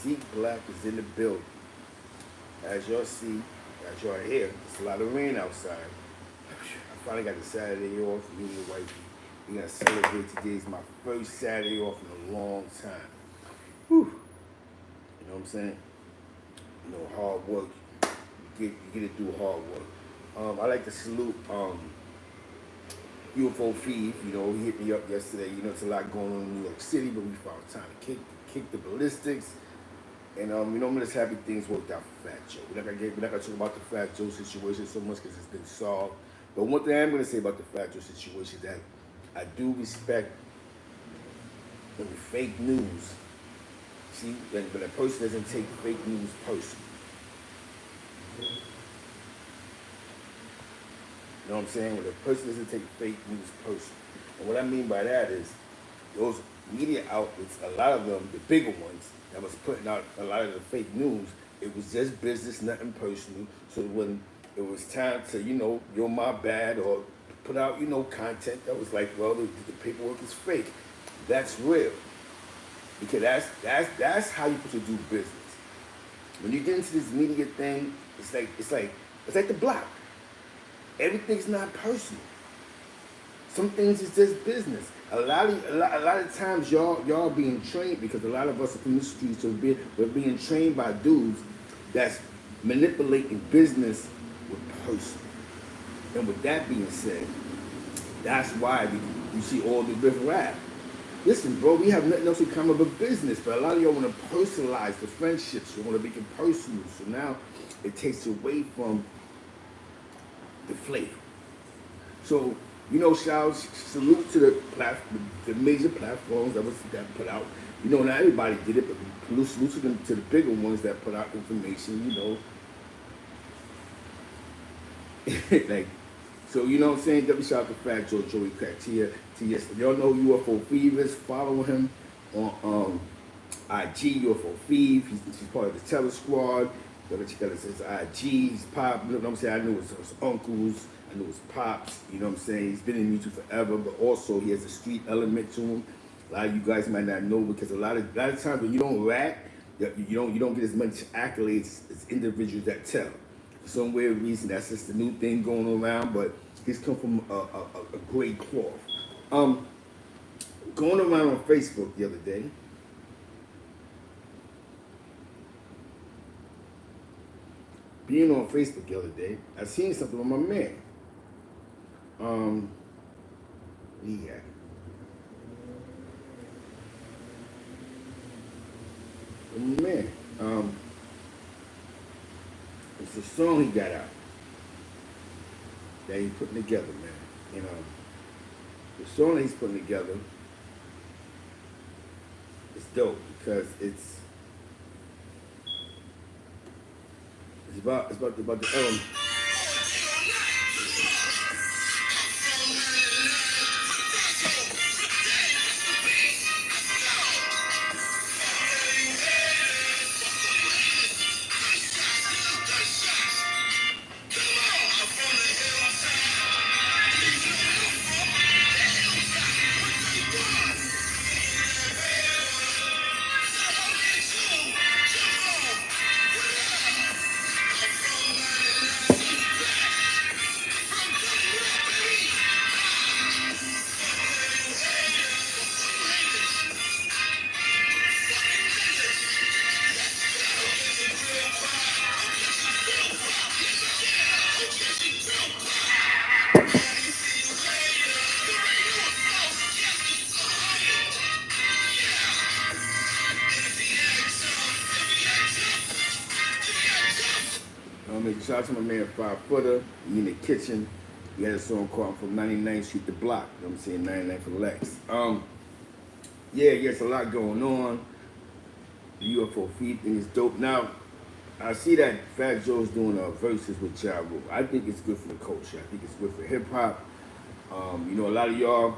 Zeke Black is in the building. As y'all see, as y'all hear, it's a lot of rain outside. I finally got the Saturday off, me and the wifey. We're gonna celebrate today. It's my first Saturday off in a long time. Whew. You know what I'm saying? You know, hard work. You get it through hard work. I like to salute UFO Feed. You know, he hit me up yesterday. You know, it's a lot going on in New York City, but we found time to kick the ballistics. And you know, I'm just happy things worked out for Fat Joe. We're not gonna talk about the Fat Joe situation so much because it's been solved. But one thing I'm gonna say about the Fat Joe situation is that I do respect when fake news. See, when a person doesn't take fake news personally. You know what I'm saying? When a person doesn't take fake news personally. And what I mean by that is those media outlets, a lot of them, the bigger ones, that was putting out a lot of the fake news, it was just business, nothing personal. So when it was time to, you know, you're my bad or put out, you know, content that was like, well, the paperwork is fake. That's real. Because that's how you're supposed to do business. When you get into this media thing, it's like the block. Everything's not personal. Some things is just business. A lot of times y'all being trained, because a lot of us are from the streets, so we're being trained by dudes that's manipulating business with personal. And with that being said, that's why you see all the riff rap. Listen, bro, we have nothing else in common but business, but a lot of y'all want to personalize the friendships. You want to make it personal. So now it takes away from the flavor. So, you know, salute to the major platforms that put out. You know, not everybody did it, but salute to the bigger ones that put out information, you know. Like, so, you know what I'm saying? W shout out to Fat Joe, Joey Crack, TS. Y'all know UFO Fevers. Follow him on IG, UFO Fev. He's part of the Terror Squad. Gotta check out his IG, his pop. You know what I'm saying? I know his uncles. I know his pops. You know what I'm saying? He's been in music forever, but also he has a street element to him. A lot of you guys might not know because a lot of times when you don't rap, you don't get as much accolades as individuals that tell. For some weird reason, that's just the new thing going around, but he's come from a great cloth. Going around on Facebook the other day, being on Facebook the other day, I seen something on my man. Yeah. Man, it's a song he got out that he's putting together, man. You know, the song that he's putting together is dope because it's about the shout out to my man 5 Footer. He in the kitchen. He had a song called From 99th Street to Block. You know what I'm saying? 99 for Lex. Yeah, it's a lot going on. The UFO feed thing is dope. Now, I see that Fat Joe's doing verses with Jarule. I think it's good for the culture. I think it's good for hip hop. You know, a lot of y'all,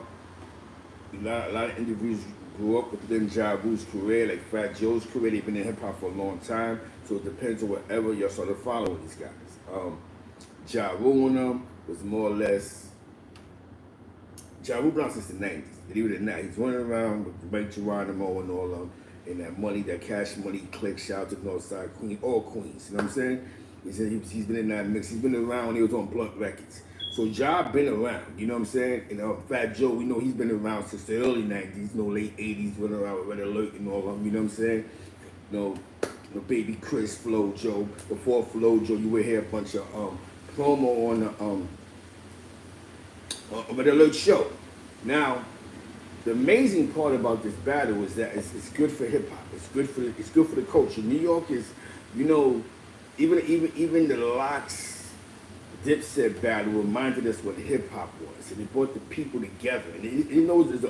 a lot of individuals grew up within Jarule's career, like Fat Joe's career. They've been in hip hop for a long time, so it depends on whatever y'all started following these guys. Jarule and them was more or less. Jarule been out since the 90s. Believe it or not, he's running around with Mike Geronimo and all of them. and that money, that Cash Money click. Shout out to Northside Queen, all Queens. You know what I'm saying? He said he's been in that mix. He's been around when he was on Blunt Records. So Ja been around, you know what I'm saying? And Fat Joe, we know he's been around since the early 90s, you know, late 80s, went around with Red Alert and all of them, you know what I'm saying? You know, Baby Chris, Flo Joe. Before Flo Joe, you would hear a bunch of promo on the Red Alert show. Now, the amazing part about this battle is that it's good for hip hop. It's good for the culture. New York is, you know, even the Locks Dipset battle reminded us what hip hop was, and it brought the people together. And it knows it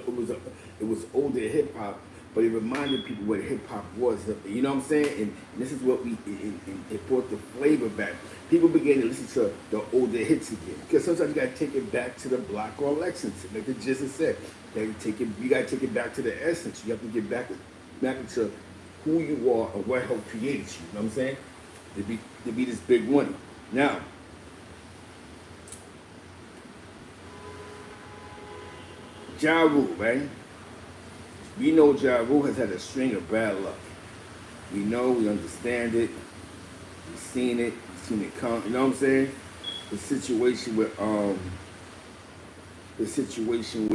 was older hip hop, but it reminded people what hip hop was. You know what I'm saying? And this is what it brought the flavor back. People began to listen to the older hits again, because sometimes you gotta take it back to the block or Lexington, like the Jizza said. You gotta take it back to the essence. You have to get back into who you are and what helped create you. You know what I'm saying? To be this big one. Now, Jarule, right? We know Jarule has had a string of bad luck. We know, we understand it. We've seen it come. You know what I'm saying? The situation with and his situation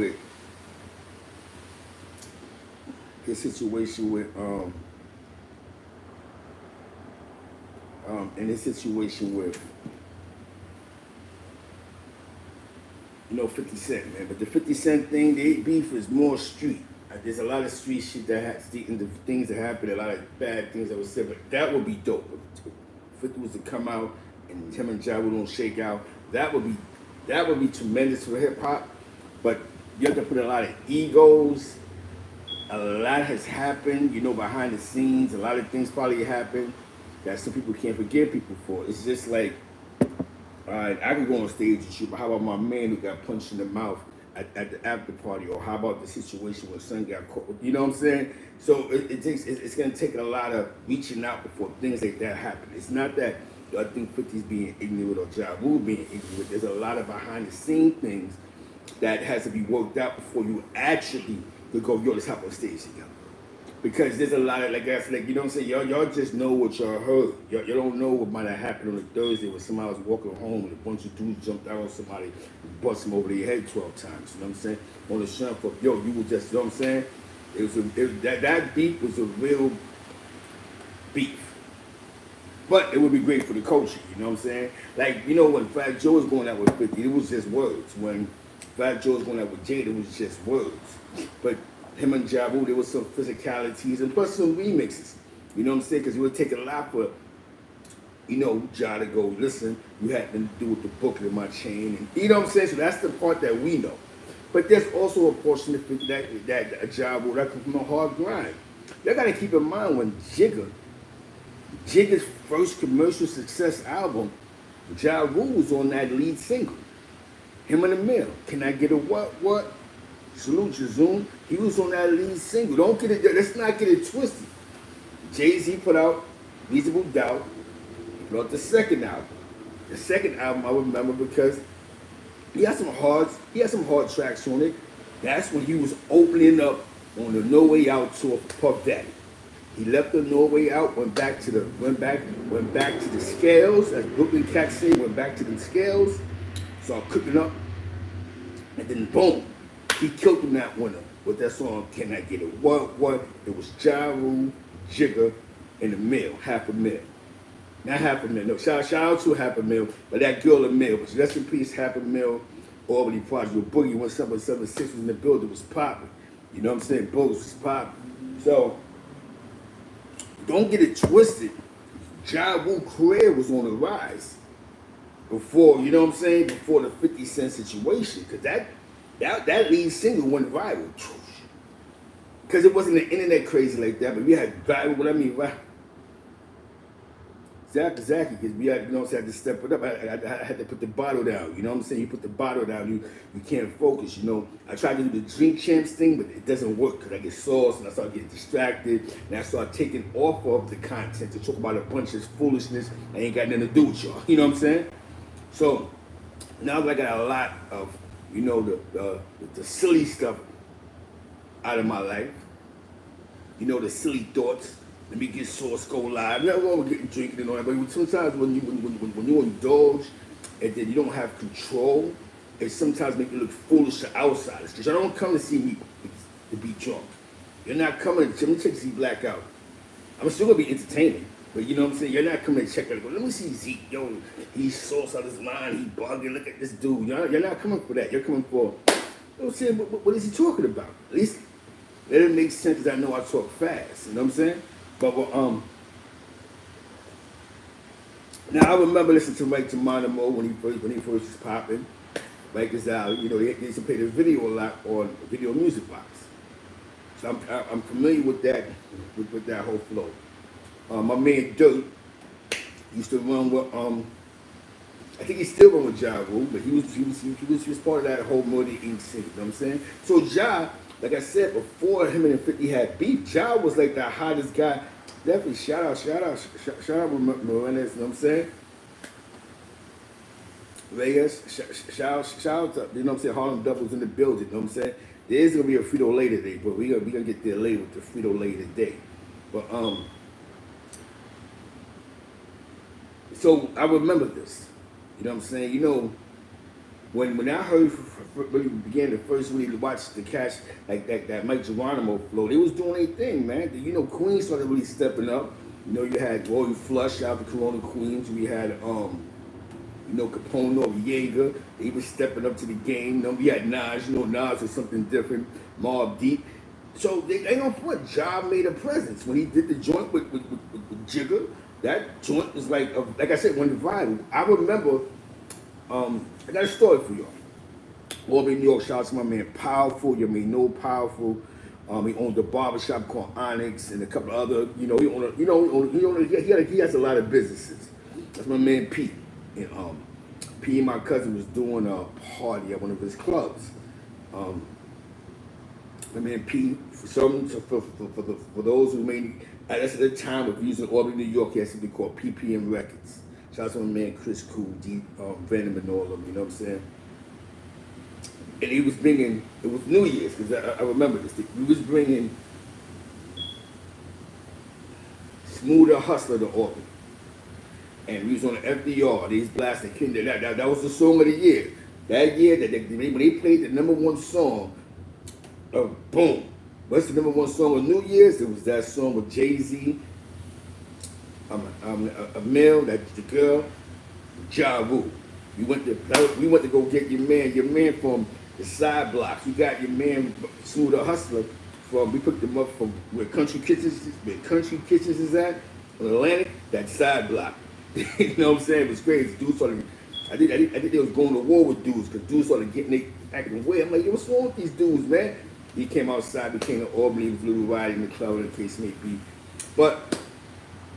with you know, 50 Cent, man. But the 50 Cent thing, the 8 beef is more street. There's a lot of street shit the things that happened, a lot of bad things that were said, but that would be dope. If 50 was to come out and him and Jarule don't shake out, that would be tremendous for hip hop. But you have to put a lot of egos. A lot has happened, you know, behind the scenes. A lot of things probably happened that some people can't forgive people for. It's just like, all right, I can go on stage and shoot, but how about my man who got punched in the mouth at the after party? Or how about the situation where son got caught? You know what I'm saying? So it's going to take a lot of reaching out before things like that happen. It's not that I think 50's being ignorant or Jarule being ignorant. There's a lot of behind the scene things that has to be worked out before you actually could go, yo, let's hop on stage together. Because there's a lot of, like I said, like, you know what I'm saying? Y'all just know what y'all heard. Y'all don't know what might have happened on a Thursday when somebody was walking home and a bunch of dudes jumped out on somebody and bust them over their head 12 times. You know what I'm saying? On the strength of, yo, you were just, you know what I'm saying? That beef was a real beef. But it would be great for the culture, you know what I'm saying? Like, you know, when Fat Joe was going out with 50, it was just words. When Fat Joe was going out with Jada, it was just words. But him and Jarule, there was some physicalities and plus some remixes. You know what I'm saying? Because it would take a lot for, you know, Ja to go, listen, you had nothing to do with the booklet of my chain. And, you know what I'm saying? So that's the part that we know. But there's also a portion of it that Jarule, that comes from a hard grind. You got to keep in mind when Jigga's first commercial success album, Jarule was on that lead single. Him and the Mill. Can I get a what? Salute your Zoom. He was on that lead single. Don't get it. Let's not get it twisted. Jay-Z put out Reasonable Doubt. He put out the second album. The second album I remember because he had some hard tracks on it. That's when he was opening up on the No Way Out tour for Puff Daddy. He left the No Way Out, went back to the scales, as Brooklyn cats say, went back to the scales, started cooking up, and then boom. He killed him that winter with that song, Can I Get It? What? It was Jarule, Jigga, and the Mill, half a mil. Not half a mil, no, shout out to half a mil, but that girl a mil. But rest in peace, half a mil, Albany Project, your Boogie 1776 was in the building, was popping. You know what I'm saying? Boogs was popping. So, don't get it twisted. Jarule's career was on the rise before, you know what I'm saying, before the 50 Cent situation. Because that lead single went viral. Because it wasn't the internet crazy like that, but we had viral, what I mean, right? Exactly, because we had, you know what I'm saying, I had to step it up. I had to put the bottle down, you know what I'm saying? You put the bottle down, you can't focus, you know. I tried to do the Drink Champs thing, but it doesn't work because I get sauce and I start getting distracted and I start taking off of the content to talk about a bunch of foolishness that ain't got nothing to do with y'all, you know what I'm saying? So, now that I got a lot of, you know, the silly stuff out of my life, you know, the silly thoughts. Let me get sauce, go live. Nothing wrong with getting drinking and all that, but sometimes when you indulge and then you don't have control, it sometimes make you look foolish to outsiders. Because y'all don't come to see me to be drunk. You're not coming to check to see Blackout. I'm still gonna be entertaining, but you know what I'm saying? You're not coming to check it. Let me see Zeke. Yo, he's sauce out his mind. He bugging. Look at this dude. You're not coming for that. You're coming for, you know what I'm saying? What is he talking about? At least let it make sense because I know I talk fast. You know what I'm saying? But now I remember listening to Mike Geronimo when he first was popping. Mike is out. You know, they used to play the video a lot on Video Music Box. So I'm familiar with that with that whole flow. My man Dirt used to run with I think he still run with Jarule, but he was part of that whole Murder Inc. scene. You know what I'm saying? So Ja, like I said before, him and 50 had beef. Ja was like the hottest guy. Definitely shout out Morales. You know what I'm saying? Reyes, shout out to, you know what I'm saying, Harlem Doubles in the building, you know what I'm saying? There is gonna be a Frito Lay today, but we gonna get there later with the Frito Lay today. But so I remember this. You know what I'm saying? You know, when I heard when we began to first really watch the catch like that Mike Geronimo flow, they was doing their thing, man. You know, Queens started really stepping up. You know, you had Roy Flush, shout out to Corona Queens. We had you know, Capone Noriega, they was stepping up to the game. You know, we had Nas, you know, Nas was something different, Mobb Deep. So they don't front. Ja made a presence. When he did the joint with Jigga, that joint was like I said, went viral. I remember, I got a story for y'all. Albany, New York, shout out to my man Powerful, you may know Powerful. He owned a barbershop called Onyx and a couple of other, you know, he has a lot of businesses. That's my man Pete. And P and my cousin was doing a party at one of his clubs. My man P, for those who may, that's at the time of using Albany, New York, he had something called PPM Records. Shout out to my man Chris Cool, Deep, Venom and all of them, you know what I'm saying? And he was bringing, it was New Year's, because I remember this, he was bringing Smoother Hustler to Albany. And we was on the FDR, these blasting Kinder. That was the song of the year. That year, when they played the #1 song, boom. What's the #1 song of New Year's? It was that song with Jay-Z, Amil, that's the girl, Jarule. We went to go get your man from the side blocks. We got your man Smoother Hustler we picked him up from where Country Kitchens is at, on Atlantic, that side block. You know what I'm saying? It was crazy. Dudes started, I think they was going to war with dudes because dudes started acting weird. I'm like, yo, what's wrong with these dudes, man? He came outside, became an Albany, he was a little ride in the club, in case may be. But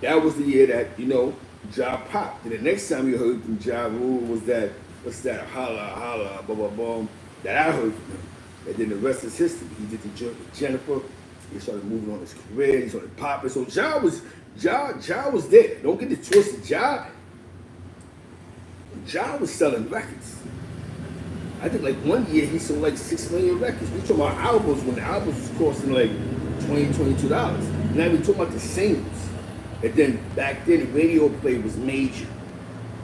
that was the year that, you know, Ja popped. And the next time we heard from Ja Rule was that, what's that, holla, blah, blah, blah, that I heard from him. And then the rest is history. He did the joint with Jennifer. He started moving on his career. He started popping. So Ja was there. Don't get it twisted. Ja was selling records. I think like one year he sold like 6 million records. We talking about albums when the albums was costing like $22. Now we talking about the singles. And then back then the radio play was major.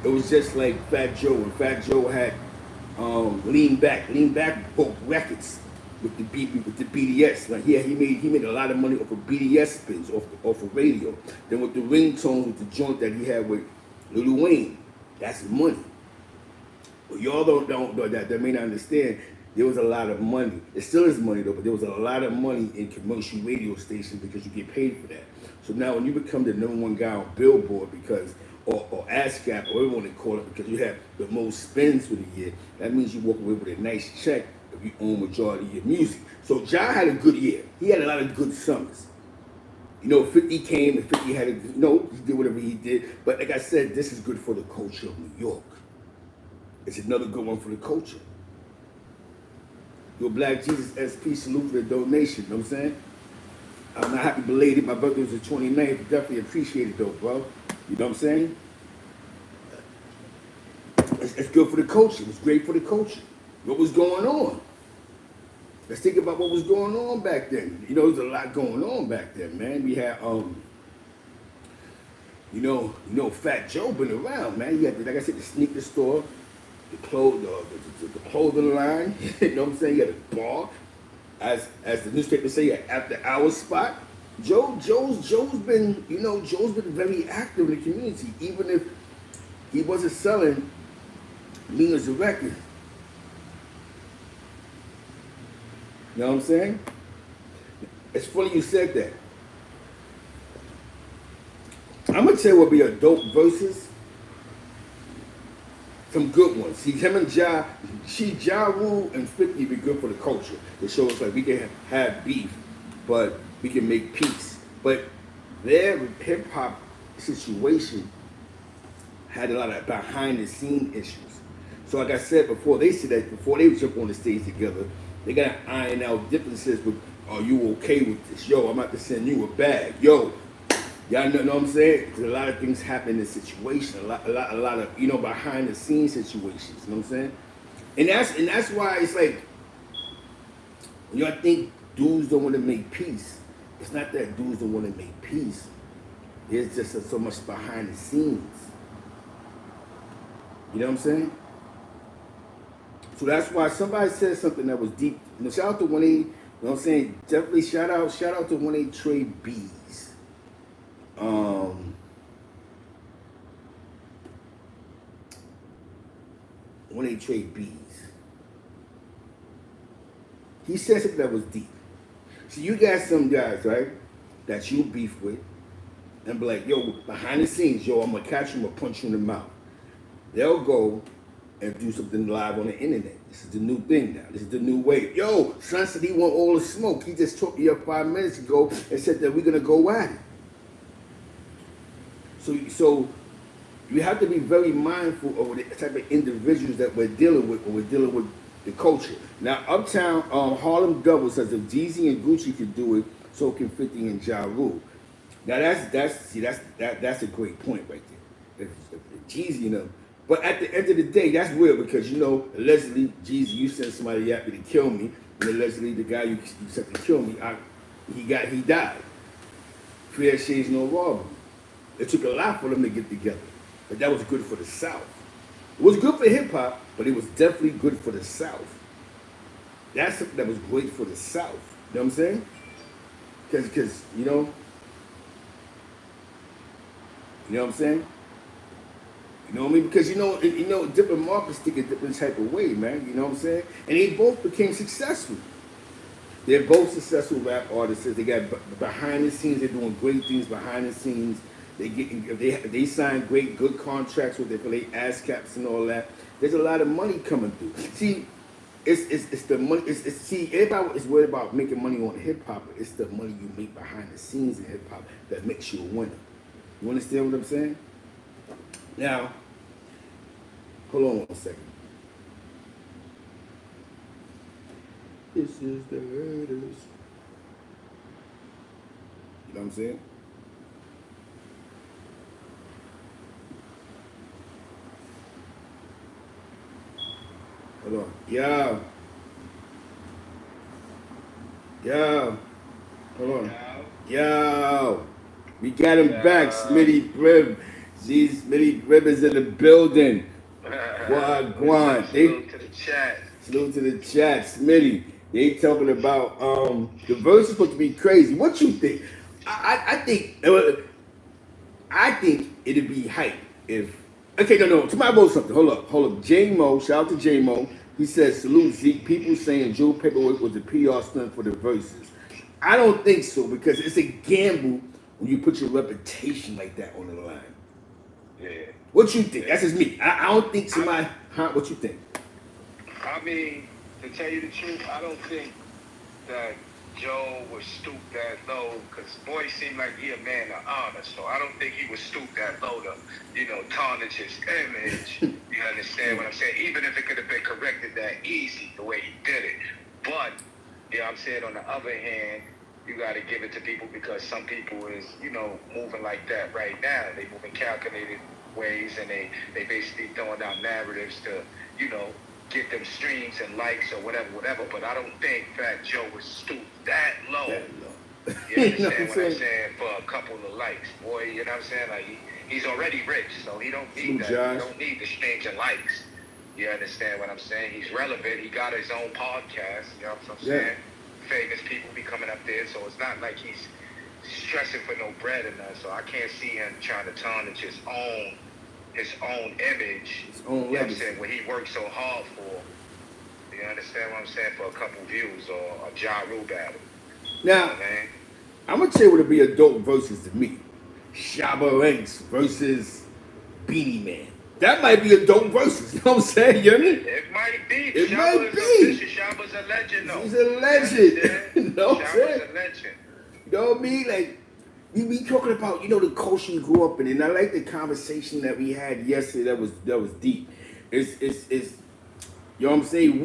It was just like Fat Joe, and Fat Joe had Lean Back broke records with the BDS. Like he made a lot of money off of BDS spins off of radio. Then with the ringtones with the joint that he had with Lil Wayne, that's money. But y'all don't that may not understand. There was a lot of money. It still is money though, but there was a lot of money in commercial radio stations because you get paid for that. So now when you become the #1 guy on Billboard because or ASCAP, or whatever they call it, because you have the most spins for the year, that means you walk away with a nice check if you own majority of your music. So Ja had a good year. He had a lot of good summers. You know, 50 came and 50 had he did whatever he did. But like I said, this is good for the culture of New York. It's another good one for the culture. Your Black Jesus SP, salute for the donation, you know what I'm saying? I'm not happy belated. My birthday was the 29th. Definitely appreciate it though, bro. You know what I'm saying? It's good for the culture. It's great for the culture. What was going on? let's think about what was going on back then. You know, there's a lot going on back then, man. We had Fat Joe been around, man. He had, like I said, the sneaker store, the clothing line. You know what I'm saying? He had a bar, as the newspapers say, an after hours spot. Joe's been very active in the community, even if he wasn't selling millions of records. You know what I'm saying? It's funny you said that. I'm gonna tell you what be a dope verses. Some good ones. See, him and Jarule and 50 be good for the culture. It shows like we can have beef, but we can make peace. But their hip hop situation had a lot of behind the scene issues. So like I said before, they said that before they jump on the stage together, they gotta iron out differences with, are you okay with this? Yo, I'm about to send you a bag. Yo, y'all know what I'm saying? There's a lot of things happen in this situation. A lot of behind the scenes situations. You know what I'm saying? And that's why it's like when y'all think dudes don't want to make peace. It's not that dudes don't want to make peace. There's just so much behind the scenes. You know what I'm saying? So that's why somebody said something that was deep. Shout out to 1A, you know what I'm saying? Definitely shout out to 1A Trey B's. 1A Trey B's. He said something that was deep. So you got some guys, right, that you beef with, and be like, yo, behind the scenes, yo, I'm gonna catch you, I'm gonna punch you in the mouth. They'll go and do something live on the internet. This is the new thing now. This is the new wave. Yo, son said he want all the smoke. He just talked to you 5 minutes ago and said that we're gonna go at it. So you have to be very mindful of the type of individuals that we're dealing with when we're dealing with the culture. Now, Uptown, Harlem Double says if Jeezy and Gucci could do it, so can 50 and Jarule. Now that's a great point right there. If Jeezy and them. But at the end of the day, that's weird because allegedly Jeezy, you sent somebody after to kill me, and allegedly the guy you sent to kill me, he died. Fair shades no robbery. It took a lot for them to get together, but that was good for the South. It was good for hip hop, but it was definitely good for the South. That's something that was great for the South. You know what I'm saying? Because you know what I'm saying? You know what I mean? Because different markets think a different type of way, man. You know what I'm saying? And they both became successful. They're both successful rap artists. They got behind the scenes. They're doing great things behind the scenes. They sign good contracts with their ass caps and all that. There's a lot of money coming through. See, it's the money. See, everybody is worried about making money on hip hop. It's the money you make behind the scenes in hip hop that makes you a winner. You understand what I'm saying? Now, hold on 1 second. This is the herders. You know what I'm saying? Hold on. Yo. Hold on. Yo. We got him back, Smitty Brim. Smitty Brim is in the building. Guan. Salute to the chat. Salute to the chat, Smitty. They talking about the verse is supposed to be crazy. What you think? I think it'd be hype if. Okay, no. Somebody wrote something. Hold up. J-Mo, shout out to J-Mo. He says, salute Zeke. People saying Joe Paperwork was a PR stunt for the verses. I don't think so because it's a gamble when you put your reputation like that on the line. Yeah. What you think? That's just me. I don't think somebody. What you think? I mean, to tell you the truth, I don't think that Joe was stooped that low because boy seemed like he a man of honor. So I don't think he was stooped that low to, tarnish his image. You understand what I'm saying? Even if it could have been corrected that easy, the way he did it. But, I'm saying on the other hand, you got to give it to people because some people is, moving like that right now. They move in calculated ways and they basically throwing out narratives to, get them streams and likes or whatever. But I don't think Fat Joe would stoop that low. That low. You understand what I'm saying? For a couple of likes, boy. You know what I'm saying? Like he's already rich, so he don't need that. He don't need the streams and likes. You understand what I'm saying? He's relevant. He got his own podcast. You know what I'm saying? Famous people be coming up there, so it's not like he's stressing for no bread or nothing. So I can't see him trying to tarnish his own image. His own legacy. You know what I'm saying? What he worked so hard for. You understand what I'm saying? For a couple views or a Jarule battle. Now, I'm gonna tell you what would be a dope versus to me. Shabba Ranks versus Beanie Man. That might be a dope versus. You know what I'm saying? You know what I mean? It might be. It might be. Shabba's a legend, though. He's a legend. You know what I'm saying? Shabba's a legend. You know what I mean? Like, we be talking about, you know, the culture you grew up in, and I like the conversation that we had yesterday. That was deep. It's you know what I'm saying?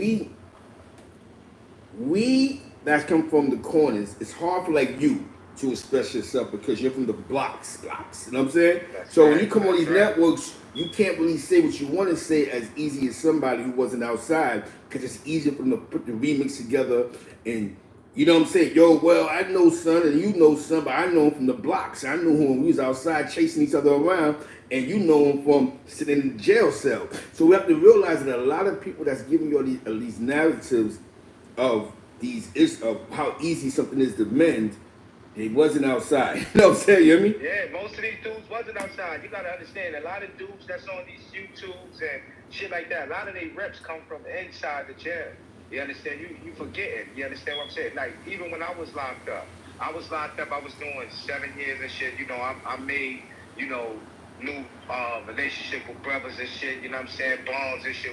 We that's come from the corners. It's hard for like you to express yourself because you're from the blocks. You know what I'm saying? So when you come on these networks, you can't really say what you want to say as easy as somebody who wasn't outside, because it's easier for them to put the remix together. And you know what I'm saying? Yo, well, I know son and you know son, but I know him from the blocks. I know him when we was outside chasing each other around, and you know him from sitting in the jail cell. So we have to realize that a lot of people that's giving you all these narratives of of how easy something is to mend, they wasn't outside. You know what I'm saying? You hear me? Yeah, most of these dudes wasn't outside. You gotta understand, a lot of dudes that's on these YouTubes and shit like that, a lot of their reps come from inside the jail. You understand? You forgetting. You understand what I'm saying? Like, even when I was locked up, I was doing 7 years and shit. You know, I made, you know, new relationship with brothers and shit, you know what I'm saying, bonds and shit.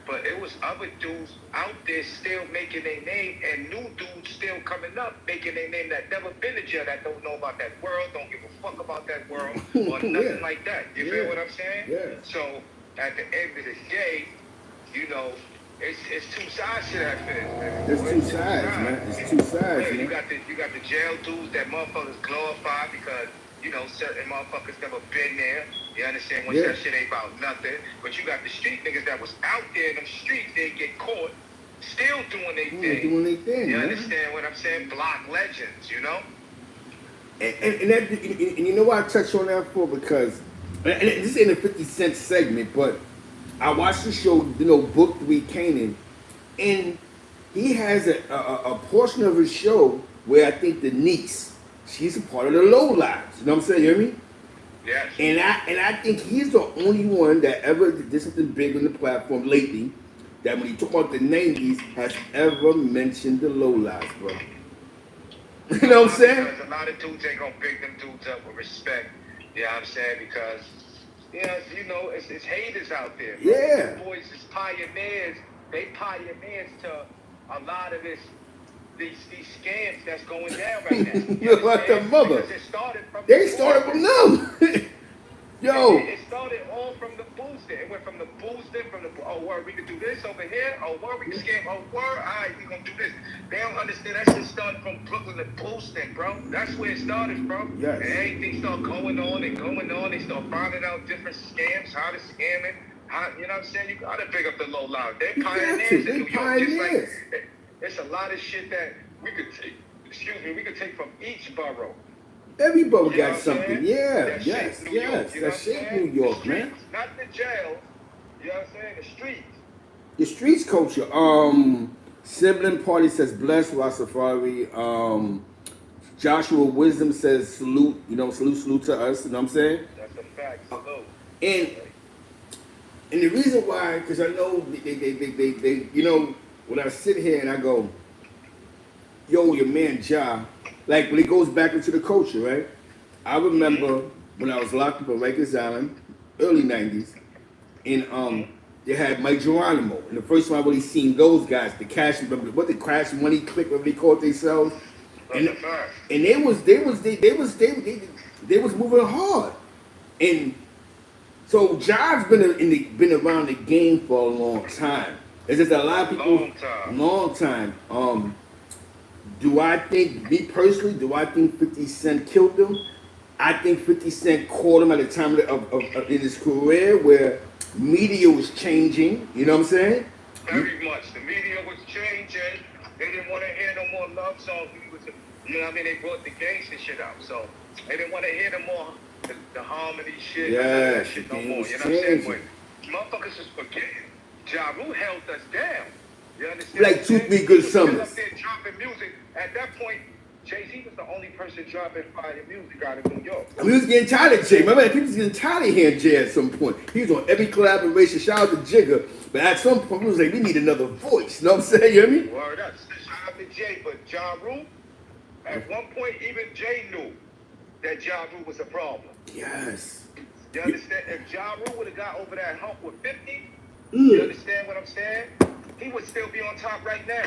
But it was other dudes out there still making their name, and new dudes still coming up making their name that never been to jail, that don't know about that world, don't give a fuck about that world, or nothing like that. You feel what I'm saying? Yeah. So at the end of the day, you know, it's two sides to that fence, man. There's two sides, man. It's two sides, Yeah, man. you got the jail dudes that motherfuckers glorify because, you know, certain motherfuckers never been there. You understand? When that shit ain't about nothing. But you got the street niggas that was out there in them streets, they get caught, still doing their thing. Doing their thing, you man. understand what I'm saying? Block legends, you know? And you know why I touched on that for? Because, and this ain't a 50 Cent segment, but I watched the show, you know, Book 3 Kanan, and he has a portion of his show where I think the niece, she's a part of the low lives. You know what I'm saying? You hear me? Yes. And I think he's the only one that ever did something big on the platform lately, that when he talk about the 90s, has ever mentioned the low lives, bro. You know what I'm saying? Because a lot of dudes ain't gonna pick them dudes up with respect. You know what I'm saying? Because, yeah, you know, it's haters out there. Bro. Yeah. These boys is pioneers. They pioneers to a lot of these scams that's going down right now. Look like the mother. Because They started from them. Yo. It started all from the boosting. It went from the boosting, oh, word, we can do this over here. Oh, word, we can scam. Oh, word, all right, we gonna do this. They don't understand that shit started from Brooklyn to boosting, bro. That's where it started from. Yes. And everything started going on and going on. They start finding out different scams, how to scam it. You know what I'm saying? You gotta pick up the low life. They're pioneers in New York. Just like, it's a lot of shit that we could take from each borough. Every borough You got something. Yeah, yes. That shaped New York, man. Not the jail. You know what I'm saying? The streets. The streets culture. Sibling Party says bless Rastafari. Joshua Wisdom says salute. You know, salute to us. You know what I'm saying? That's a fact. Salute. And the reason why, because I know they you know, when I sit here and I go, yo, your man Ja, like when it goes back into the culture, right? I remember when I was locked up at Rikers Island, early 90s, and they had Mike Geronimo. And the first time I really seen those guys, the Cash Money Click, whatever they called themselves. And they was moving hard. And so Ja's been around the game for a long time. It's just a lot of people, long time. Do I think 50 Cent killed him? I think 50 Cent caught him at a time of in his career where media was changing, you know what I'm saying? Very much. The media was changing. They didn't want to hear no more love songs. You know what I mean? They brought the gangster shit out. So they didn't want to hear no more the harmony shit. Yeah, shit no more. You know what I'm changing. saying? But motherfuckers is forgetting. Jarule held us down. You understand? Like 2, 3 good summers. Up there dropping music. At that point, Jay-Z was the only person dropping fire music out of New York. I mean, we was getting tired of Jay. Remember, people was getting tired of hearing Jay at some point. He was on every collaboration. Shout out to Jigga. But at some point, we was like, we need another voice. You know what I'm saying? You hear me? Word up. Shout out to Jay. But Jarule, at one point, even Jay knew that Jarule was a problem. Yes. You understand? If Jarule would have got over that hump with 50, you understand what I'm saying? He would still be on top right now,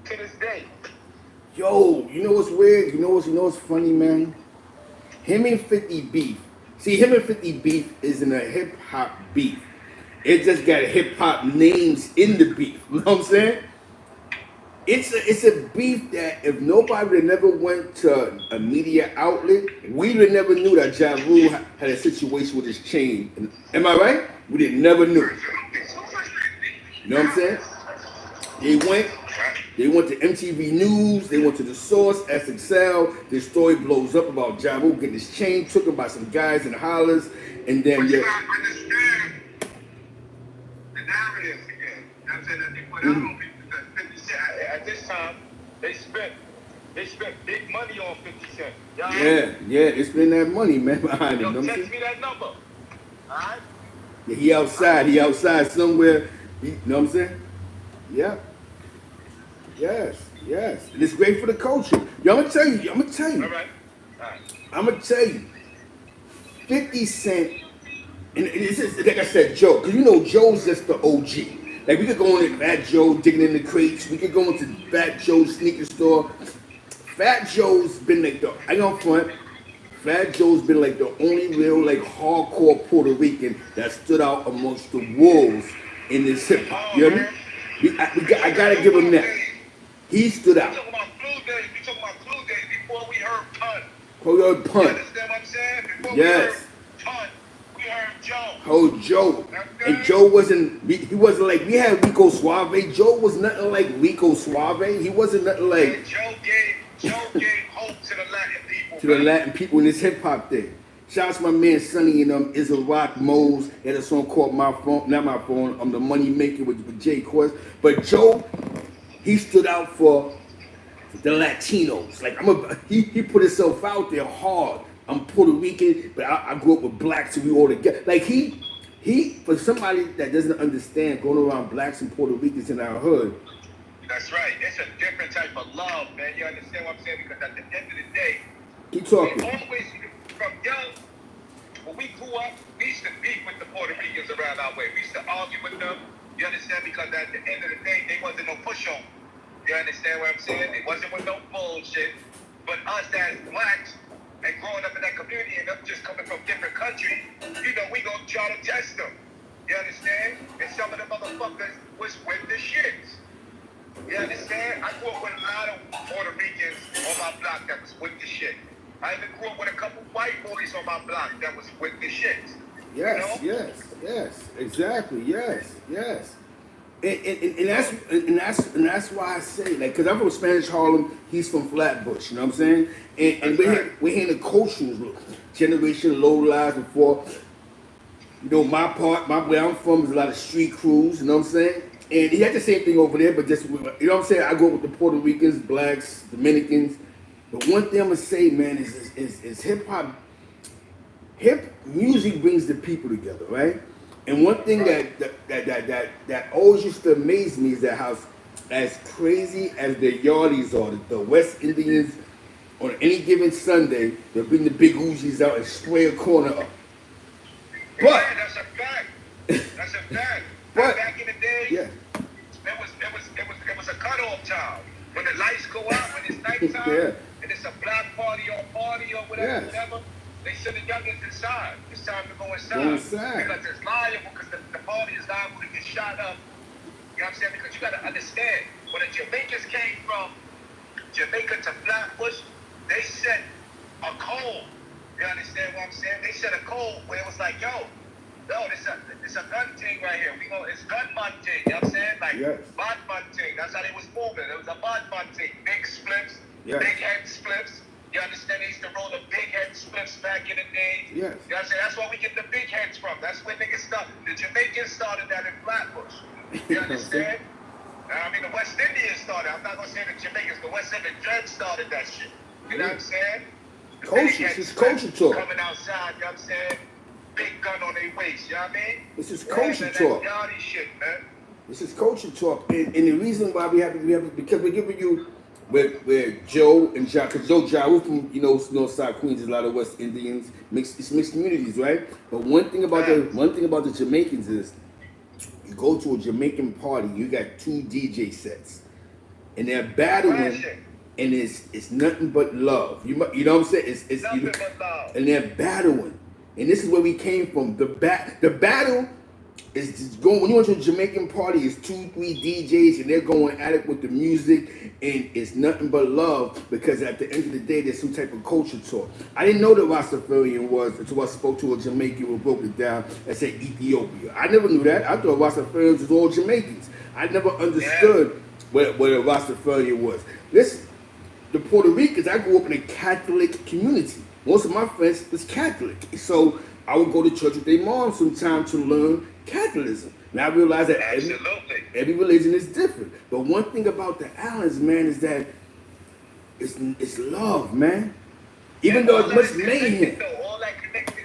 to this day. Yo, you know what's weird? You know what's funny, man? Him and 50 beef. See, him and 50 beef isn't a hip hop beef. It just got hip hop names in the beef. You know what I'm saying? It's a beef that if nobody would have never went to a media outlet, we would have never knew that Jarule had a situation with his chain. Am I right? We didn't never knew. You know what I'm saying? They went to MTV News, they went to The Source, SXL. This story blows up about Jarule getting his chain took by some guys in hollers, and then But you gotta understand the narrative again. That's it. That they put out on 50 Cent. At this time, they spent big money on 50 Cent. Yeah, they spend that money, man, behind him. Yo, text me that number. All right? Yeah, he outside somewhere. You know what I'm saying? Yeah. Yes. And it's great for the culture. Yo, I'm gonna tell you. All right. I'm gonna tell you. 50 Cent, and it's just, like I said, Joe, because you know Joe's just the OG. Like, we could go into Fat Joe digging in the crates. We could go into Fat Joe's sneaker store. Fat Joe's been like I know front. Fat Joe's been like the only real like hardcore Puerto Rican that stood out amongst the wolves in this hip hop. You hear me? I gotta give him that. He stood out. We talking about Blue Days. We talking about Blue Days before we heard Pun. Before we heard Pun. You understand what I'm saying? Before Yes. we heard Pun, we heard Joe. Oh, Joe. And Joe wasn't, he wasn't like, we had Rico Suave. Joe was nothing like Rico Suave. He wasn't nothing like. And Joe gave hope to the Latin people. To the Latin people in this hip hop thing. Shout out to my man Sonny and Izzo Rock Mose. He had a song called My Phone, not My Phone, I'm the Money Maker with Jay Quest. But Joe, he stood out for the Latinos. Like he put himself out there hard. I'm Puerto Rican, but I grew up with blacks, so we all together. Like he for somebody that doesn't understand going around blacks and Puerto Ricans in our hood. That's right. It's a different type of love, man. You understand what I'm saying? Because at the end of the day, Keep talking. we always, from young, when we grew up, we used to beef with the Puerto Ricans around our way. We used to argue with them. You understand? Because at the end of the day, they wasn't no push-on. You understand what I'm saying? It wasn't with no bullshit. But us as blacks, and growing up in that community, and us just coming from different countries, you know, we gonna try to test them. You understand? And some of the motherfuckers was with the shits. You understand? I grew up with a lot of Puerto Ricans on my block that was with the shit. I even grew up with a couple white boys on my block that was with the shits. Yes, you know? yes, exactly, yes. And that's why I say, like, because I'm from Spanish Harlem, he's from Flatbush, you know what I'm saying? And we're hearing the cultural generation low lives before. You know, where I'm from is a lot of street crews, you know what I'm saying? And he had the same thing over there, but just, you know what I'm saying? I go with the Puerto Ricans, blacks, Dominicans. But one thing I'm gonna say, man, is hip hop. Hip music brings the people together, right? And one thing that always used to amaze me is that how, as crazy as the Yardies are, the West Indians, on any given Sunday, they'll bring the big Uzis out and spray a corner up. But yeah, that's a fact. That's a fact. But back in the day, yeah. it was a cutoff time. When the lights go out, when it's nighttime, and it's a black party or whatever, they send the youngins inside. It's time to go inside. Because it's liable, because the party is liable to get shot up. You know what I'm saying? Because you got to understand, when the Jamaicans came from Jamaica to Flatbush, they set a code. You understand what I'm saying? They set a code where it was like, yo, No, it's a gun thing right here. It's gun man thing. You know what I'm saying? Like Yes. bad man thing. That's how they was moving. It was a bad man thing. Big spliffs, Yes. big head spliffs. You understand? They used to roll the big head spliffs back in the day. Yes. You know what I'm saying? That's where we get the big heads from. That's where niggas started. The Jamaicans started that in Flatbush. You understand? I mean, the West Indians started. I'm not gonna say the Jamaicans. The West Indian Dreads started that shit. You know what I'm saying? The Culture. big head This is spliffs culture talk. coming outside. You know what I'm saying? Big gun on their waist. You know what I mean? This is Yeah, culture man, talk. That's yachty shit, man. This is culture talk, and the reason why we have because we're giving you where Joe and Ja, because Jarule from Northside Queens, is a lot of West Indians, it's mixed communities, right? But one thing about the Jamaicans is, you go to a Jamaican party, you got 2 DJ sets, and they're battling, and it's nothing but love. You know what I'm saying? It's nothing but love, and they're battling, and this is where we came from. The battle. It's just going, when you went to a Jamaican party, it's 2-3 DJs and they're going at it with the music, and it's nothing but love, because at the end of the day, there's some type of culture talk. I didn't know what Rastafarian was until I spoke to a Jamaican who broke it down and said Ethiopia. I never knew that. I thought Rastafarians was all Jamaicans. I never understood what a Rastafarian was. Listen, the Puerto Ricans, I grew up in a Catholic community. Most of my friends was Catholic. So I would go to church with their mom sometimes to learn Catholicism. And I realized that every religion is different. But one thing about the islands, man, is that it's love, man. Even though it's much mayhem. All that connect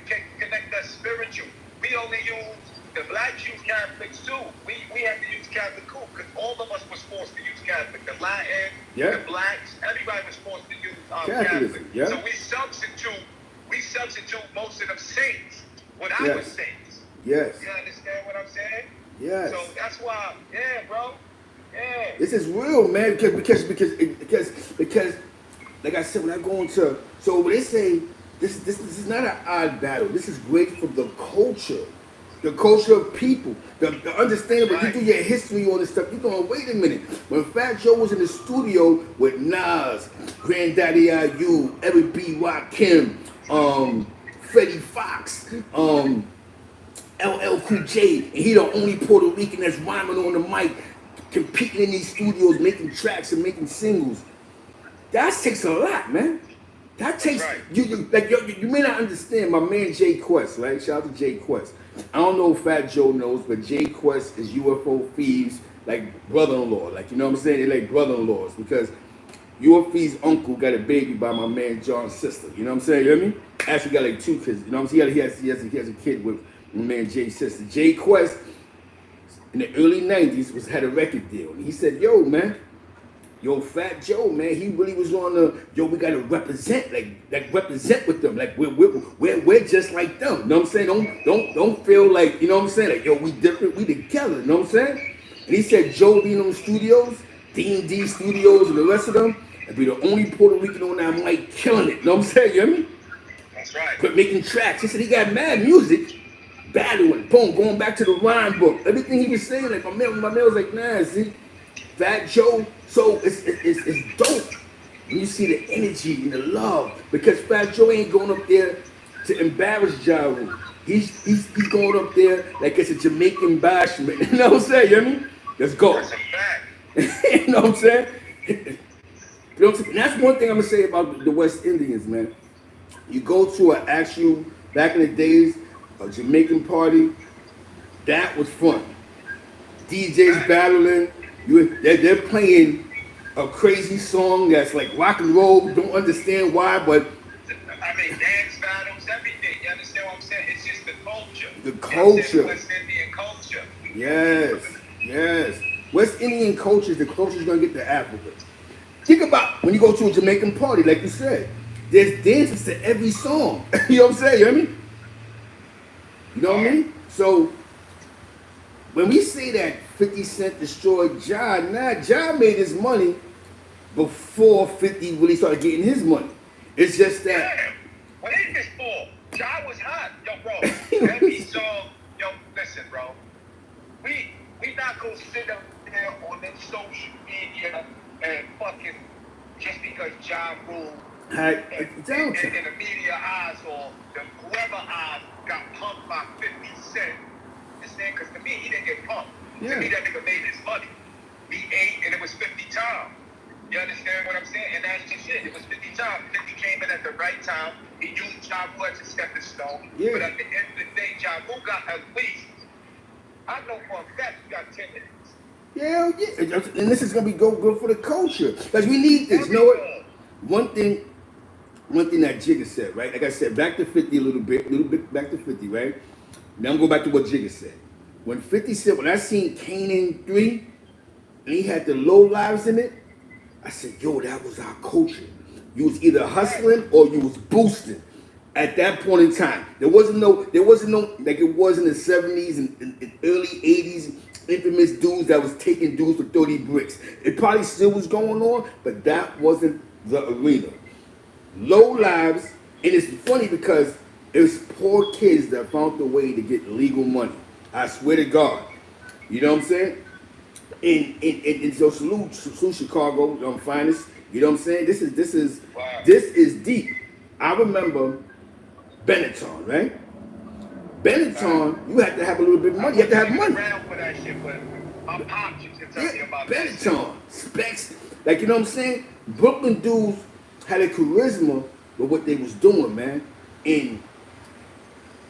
that spiritual. We only use the blacks use Catholics too. We had to use Catholic too, because all of us was forced to use Catholic. The Latin, the blacks, everybody was forced to use Catholic. Yeah. So we substitute most of them saints with our saints. Yes. You understand what I'm saying? Yes. So that's why, bro. Yeah. This is real, man. Because, like I said, when I go into, so when they say this is not an odd battle. This is great for the culture of people, the understanding. But you do your history on this stuff. You're going, wait a minute. When Fat Joe was in the studio with Nas, Granddaddy IU, Eric B. Rakim, Freddie Fox, LL Cool J, and he the only Puerto Rican that's rhyming on the mic, competing in these studios, making tracks and making singles. That takes a lot, man. That takes you may not understand. My man Jay Quest, right? Shout out to Jay Quest. I don't know if Fat Joe knows, but Jay Quest is UFO Thieves, like brother-in-law. Like, you know what I'm saying? They're like brother-in-laws, because UFO's uncle got a baby by my man John's sister. You know what I'm saying? You hear me? Actually got like 2 kids. You know what I'm saying? He has a kid with my man Jay's sister. Jay Quest in the early 90s had a record deal. And he said, yo, man, Fat Joe, man, he really was on the, we gotta represent, like represent with them. Like we're just like them. You know what I'm saying? Don't feel like, you know what I'm saying? Like, we different, we together, you know what I'm saying? And he said Joe being on the studios, D&D Studios and the rest of them, and be the only Puerto Rican on that mic killing it. You know what I'm saying? You hear me? That's right. But making tracks. He said he got mad music. Battling, boom, going back to the rhyme book. Everything he was saying, like my man was like, nah, see, Fat Joe. So it's dope when you see the energy and the love, because Fat Joe ain't going up there to embarrass Jarule. He's going up there like it's a Jamaican bashment. You know what I'm saying? You hear me? Let's go. That's a fact. You know what I'm saying? And that's one thing I'm gonna say about the West Indians, man. You go to an actual, back in the days, a Jamaican party, that was fun. DJs battling, they're playing a crazy song that's like rock and roll. Don't understand why, but I mean, dance battles, everything. You understand what I'm saying? It's just the culture. The culture. West Indian culture. Yes. West Indian culture, the culture's gonna get to Africa. Think about when you go to a Jamaican party, like you said, there's dances to every song. You know what I'm saying? You hear me? You know what I mean? So when we say that 50 Cent destroyed John, John made his money before 50 really started getting his money. It's just that. Damn. What is this for? John was hot. Yo, bro. Every song, listen, bro. We not gonna sit up there on that social media and fucking just because John ruled in the media eyes or whoever eyes got pumped by 50 Cent To me, that nigga made his money. He ate, and it was 50 times. You understand what I'm saying? And that's just it. It was 50 times. 50 came in at the right time. He used Jarule as a stepping stone. Yeah. But at the end of the day, Jarule got at least, I know for a fact he got 10 minutes. Yeah. And this is gonna be good for the culture. Because we need this. You know what? One thing that Jigga said, right? Like I said, back to 50 a little bit back to 50, right? Now I'm going back to what Jigga said. When 50 said, when I seen Kanan 3, and he had the low lives in it, I said, yo, that was our culture. You was either hustling or you was boosting at that point in time. There wasn't no, like it was in the 70s and early 80s, infamous dudes that was taking dudes for 30 bricks. It probably still was going on, but that wasn't the arena. Low lives, and it's funny because it was poor kids that found the way to get legal money. I swear to God. You know what I'm saying? And so salute Chicago, finest. You know what I'm saying? This is deep. I remember Benetton, right? Benetton, you had to have a little bit of money. You have to have money. Around for that shit, but I'm popped you to tell me about Benetton, specs, like you know what I'm saying? Brooklyn dudes had a charisma with what they was doing, man, and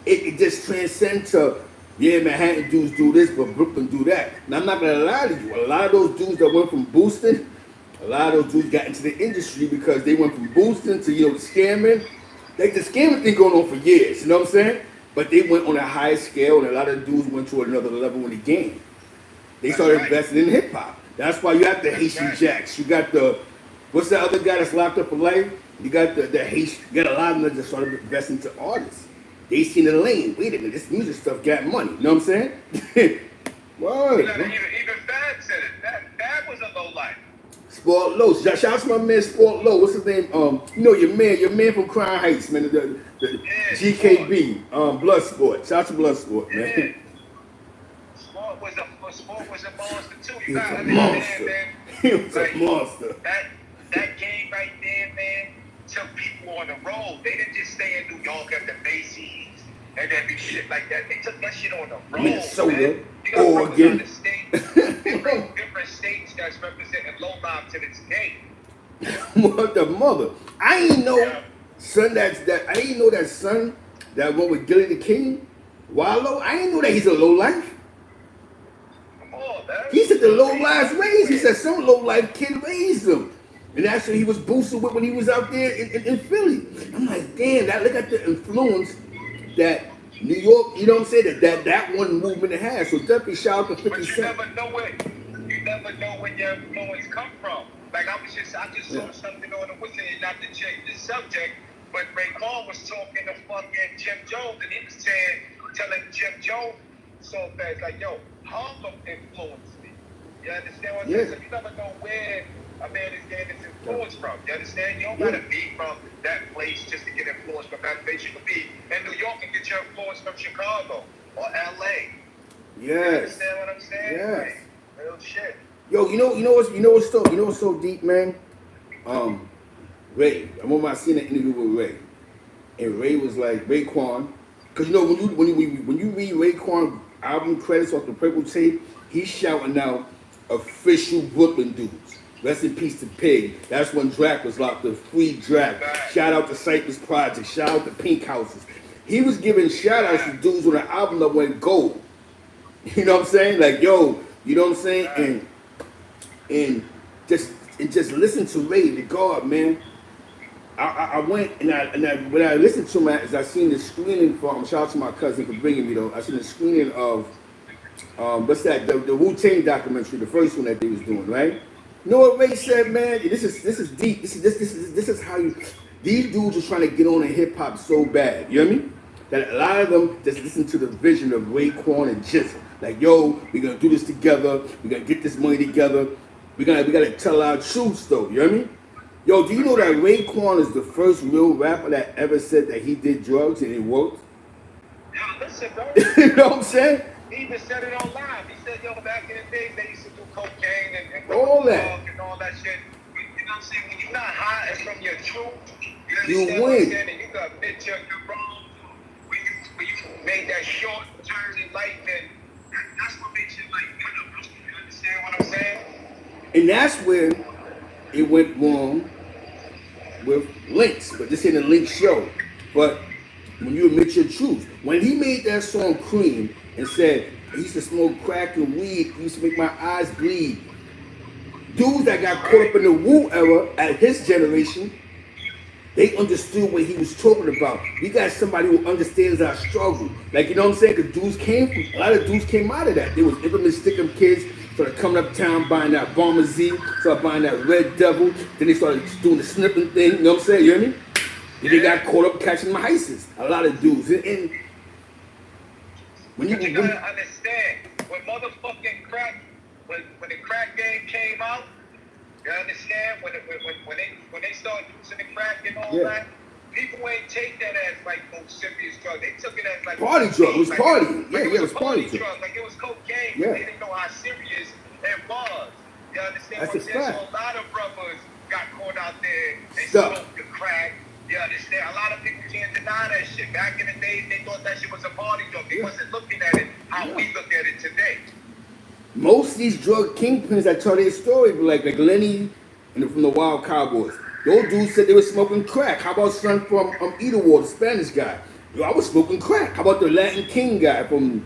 it just transcends to. Yeah, Manhattan dudes do this, but Brooklyn do that. Now, I'm not going to lie to you. A lot of those dudes that went from boosting, a lot of those dudes got into the industry because they went from boosting to, the scamming. Like, the scamming thing going on for years, you know what I'm saying? But they went on a higher scale, and a lot of dudes went to another level in the game. They started investing in hip-hop. That's why you have the Haitian Jacks. You got the, what's that other guy that's locked up for life? You got the Haitian, you got a lot of them that started investing into artists. They seen the lane. Wait a minute, this music stuff got money. You know what I'm saying? Word. Even Bad said it. Bad was a low life. Sport Low. Shout out to my man Sport Low. What's his name? Your man from Crown Heights, man. The GKB. Bloodsport. Shout out to Bloodsport, man. Yeah. Sport was a monster too. He was a monster. Man. He was a monster. That game right there, man, took people on the road. They didn't just stay in New York at the Macy's and every shit like that. They took that shit on the road. Minnesota, man. Oregon. Different states that's representing low life to this day. What the mother? I ain't know son I ain't know that son that went with Gilly the King, Wallow. I ain't know that he's a low life. Come on, man. He said the low lives raised. He said some low life kid raised him. And that's what he was boosted with when he was out there in Philly. I'm like, damn, look at the influence that New York, you know what I'm saying, that one movement has. So definitely shout out to 50 But you Cent. never know where your influence come from. Like I just saw something on the whistle, not to change the subject, but Raekwon was talking to fucking Jim Jones, and he was telling Jim Jones so fast, like, yo, Harlem influenced me. You understand what I'm saying? So you never know where a man is getting his influence from. You understand? You don't gotta be from that place just to get influence from that place. You could be in New York and get your influence from Chicago or LA. Yes. You understand what I'm saying? Yes. Like, real shit. Yo, you know what's so deep, man? Ray. I remember I seen an interview with Ray, and Ray was like Raekwon, because when you read Raekwon album credits off the Purple Tape, he's shouting out official Brooklyn dudes. Rest in peace to Pig. That's when Drac was locked up. Free Drac. Shout out to Cypress Project. Shout out to Pink Houses. He was giving shout outs to dudes on the album that went gold. You know what I'm saying? Like, yo, you know what I'm saying? And just listen to Ray, the God, man. I went and when I listened to him, I seen the screening for shout out to my cousin for bringing me though. I seen the screening of what's that? The Wu-Tang documentary, the first one that they was doing, right? You know what Ray said, man? This is deep. This is how these dudes are trying to get on in hip hop so bad. You know what I mean? That a lot of them just listen to the vision of Raekwon and Jizzle. Like, yo, we're gonna do this together. We're gonna get this money together. We gotta tell our truths though. You know what I mean? Yo, do you know that Raekwon is the first real rapper that ever said that he did drugs and it worked? Yo, listen, bro. You know what I'm saying? He even said it on live. He said, yo, back in the days, they used to do cocaine and all that. And all that shit. You know what I'm saying? When you're not high and from your truth, you understand win. what I'm saying? And you got admit your wrong. When you made that short turn in life, and that's what makes you like, understand what I'm saying? And that's where it went wrong with Lynx, but this ain't a Lynx show. But when you admit your truth, when he made that song Cream and said, I used to smoke crack and weed, it used to make my eyes bleed. Dudes that got caught up in the Wu era at his generation, they understood what he was talking about. We got somebody who understands our struggle. Like, you know what I'm saying? Because dudes came from, a lot of dudes came out of that. They was infamous stickum kids, started coming uptown buying that Bomber Z, started buying that Red Devil. Then they started doing the snipping thing, you know what I'm saying? You hear me? Then they got caught up catching ISIS. A lot of dudes. And when you gotta understand, when motherfucking crack, when the crack game came out, you understand? When they started using the crack and all that, people ain't take that as like no serious drug. They took it as like party drug. It was like, party. Like It was party drug. Like it was cocaine. Yeah. They didn't know how serious it was. You understand That's what I'm saying? fact. So a lot of brothers got caught out there. They Stuck. smoked the crack. You understand? A lot of people can't deny that shit. Back in the days, they thought that shit was a party drug. They wasn't looking at it how we look at it today. Most of these drug kingpins that tell their story, like Lenny and from the Wild Cowboys, those dudes said they were smoking crack. How about son from Idawar, the Spanish guy? Yo, I was smoking crack. How about the Latin King guy from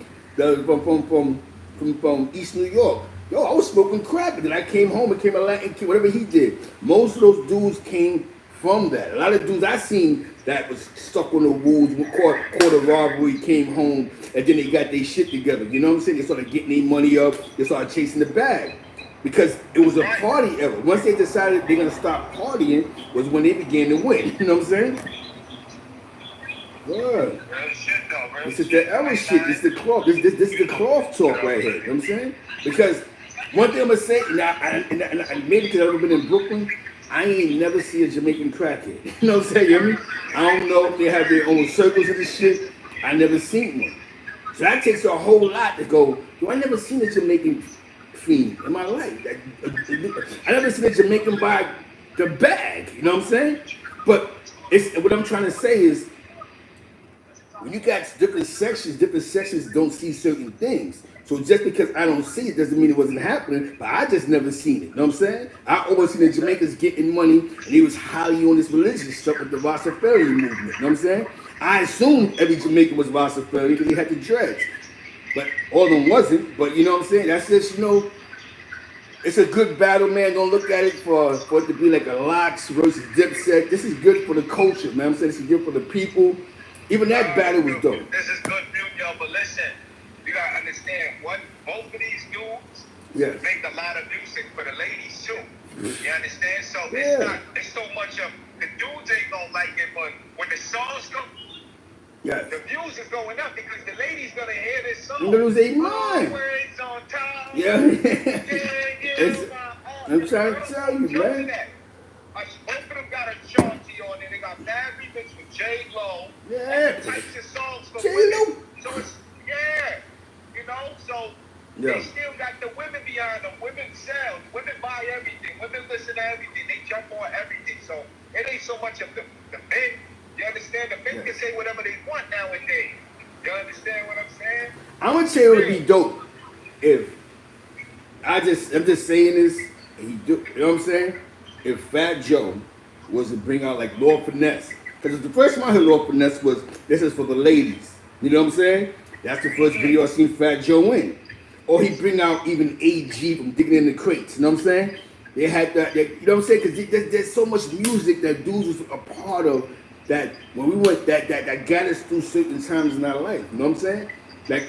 East New York? Yo, I was smoking crack, and then I came home and became a Latin King, whatever he did. Most of those dudes came from that. A lot of dudes I seen that was stuck on the woods, caught a robbery, came home, and then they got their shit together. You know what I'm saying? They started getting their money up. They started chasing the bag. Because it was a party era. Once they decided they're going to stop partying was when they began to win. You know what I'm saying? Good. This is the era shit. This is the cloth. This is the cloth talk right here. You know what I'm saying? Because one thing I'm going to say, and maybe because I've never been in Brooklyn, I ain't never see a Jamaican crackhead. You know what I'm saying? You hear me? I don't know if they have their own circles of this shit. I never seen one. So that takes a whole lot to go, yo, I never seen a Jamaican fiend in my life. I never seen a Jamaican buy the bag. You know what I'm saying? But it's what I'm trying to say is when you got different sections don't see certain things. So just because I don't see it doesn't mean it wasn't happening, but I just never seen it. You know what I'm saying? I always seen the Jamaicans getting money, and he was highly on this religious stuff with the Rastafari movement. You know what I'm saying? I assumed every Jamaican was Rastafari because he had the dreads. But all of them wasn't. But you know what I'm saying? That's just, you know, it's a good battle, man. Don't look at it for it to be like a Lox versus Dipset. This is good for the culture, man. I'm saying this is good for the people. Even that battle was dope. This is good for you, but listen. You gotta understand, both of these dudes make a lot of music for the ladies too. You understand? So it's so much of the dudes ain't gonna like it, but when the songs come, the views is going up because the ladies gonna hear this song. You're gonna lose their mind. Always on time. I'm trying to tell you, man. Both of them got a Chauncey on it. They got Mad Remix with J-Lo. Yeah. Types of songs for J-Lo. women. So it's, you know, so they still got the women behind them. Women sell. Women buy everything. Women listen to everything. They jump on everything. So it ain't so much of the men. You understand? The men can say whatever they want nowadays. You understand what I'm saying? I'm gonna tell you it would be dope if I'm just saying this. You know what I'm saying? If Fat Joe was to bring out like Lord Finesse, because the first time I heard Lord Finesse was this is for the ladies. You know what I'm saying? That's the first video I seen Fat Joe in. Or he bring out even AG from Digging in the Crates. You know what I'm saying? They had that. You know what I'm saying? Because there's so much music that dudes was a part of that when we went that got us through certain times in our life. You know what I'm saying? Like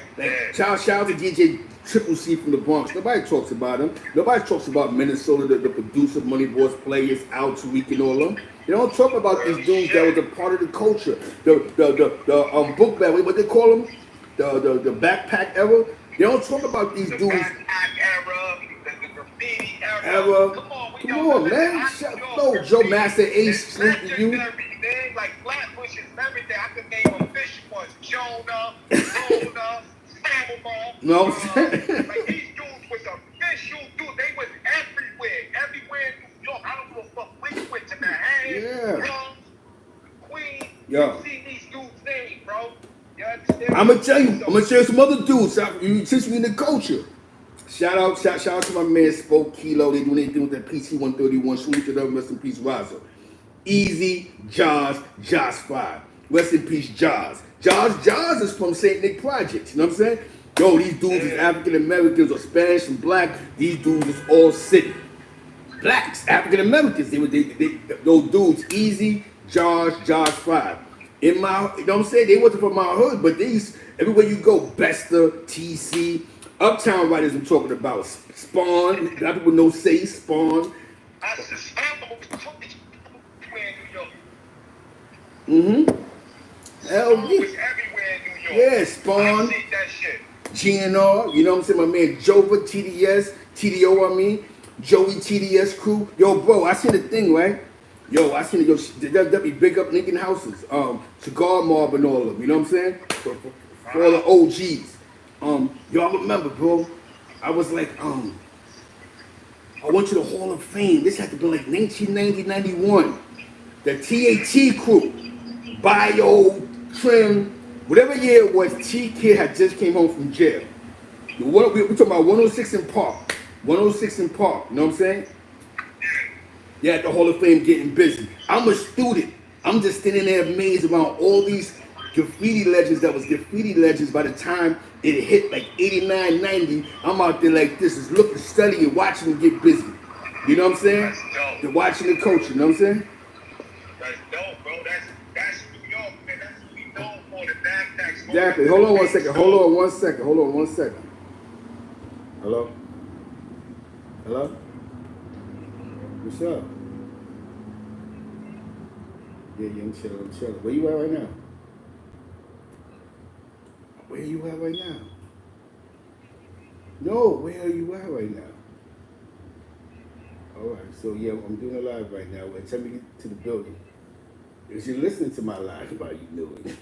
shout out to DJ Triple C from the Bronx. Nobody talks about him. Nobody talks about Minnesota, the producer, Money Boys players, Al Tariq and all them. They don't talk about these dudes that was a part of the culture. The book bag, what they call them? The backpack era. They don't talk about these dudes. Backpack era, the graffiti era. Come on, man. No, Joe Master Ace, Sleepy You. Everything like Flatbush and everything. I could name them fish ones. Jonah, Rona, Samama. No, I'm saying. Like these dudes was official dudes. They was everywhere in New York. I don't give a fuck where you went to Manhattan, Bronx, Queens. You see these dudes' names, bro. I'm gonna tell you some other dudes. Since we in the culture, Shout out to my man Spoke Kilo. They doing their thing with that PC 131. Salute to them. Rest in peace, Razo. Easy, Jaws 5. Rest in peace, Jaws. Jaws is from St. Nick Projects. You know what I'm saying? Yo, these dudes is African Americans or Spanish and black. These dudes is all city. Blacks, African Americans. Those dudes, Easy, Jaws 5. In my, you know what I'm saying? They wasn't from my hood, but these, everywhere you go, Bester, TC, Uptown writers I'm talking about. Spawn, a lot of people know say Spawn. Hell yeah. Was everywhere in New York. Yeah, Spawn. I seen that shit. GNR, you know what I'm saying? My man Jova, TDS, TDO, I mean. Joey TDS crew. Yo, bro, I seen the thing, right? Yo, I seen it. Yo, that be big up Lincoln houses. Cigar Mob and all of them, you know what I'm saying? For all the OGs. Y'all remember, bro? I was like, I went to the Hall of Fame. This had to be like 1990, 91. The TAT crew, Bio, Trim, whatever year it was, T-Kid had just came home from jail. We're talking about 106 in Park. 106 in Park, you know what I'm saying? Yeah, at the Hall of Fame getting busy. I'm a student. I'm just standing there amazed around all these graffiti legends that was graffiti legends by the time it hit like 89, 90. I'm out there like this, is looking, studying, watching them get busy. You know what I'm saying? That's dope. They're watching the culture, you know what I'm saying? That's dope, bro. That's New York, man. That's what we known for, the backpacks. Exactly. Hold on one second. Hello? Hello? What's up? Yeah, I'm chilling. Where you at right now? Where you at right now? No, where are you at right now? Alright, so yeah, I'm doing a live right now. Wait, tell me to get to the building. If you're listening to my live, how you doing?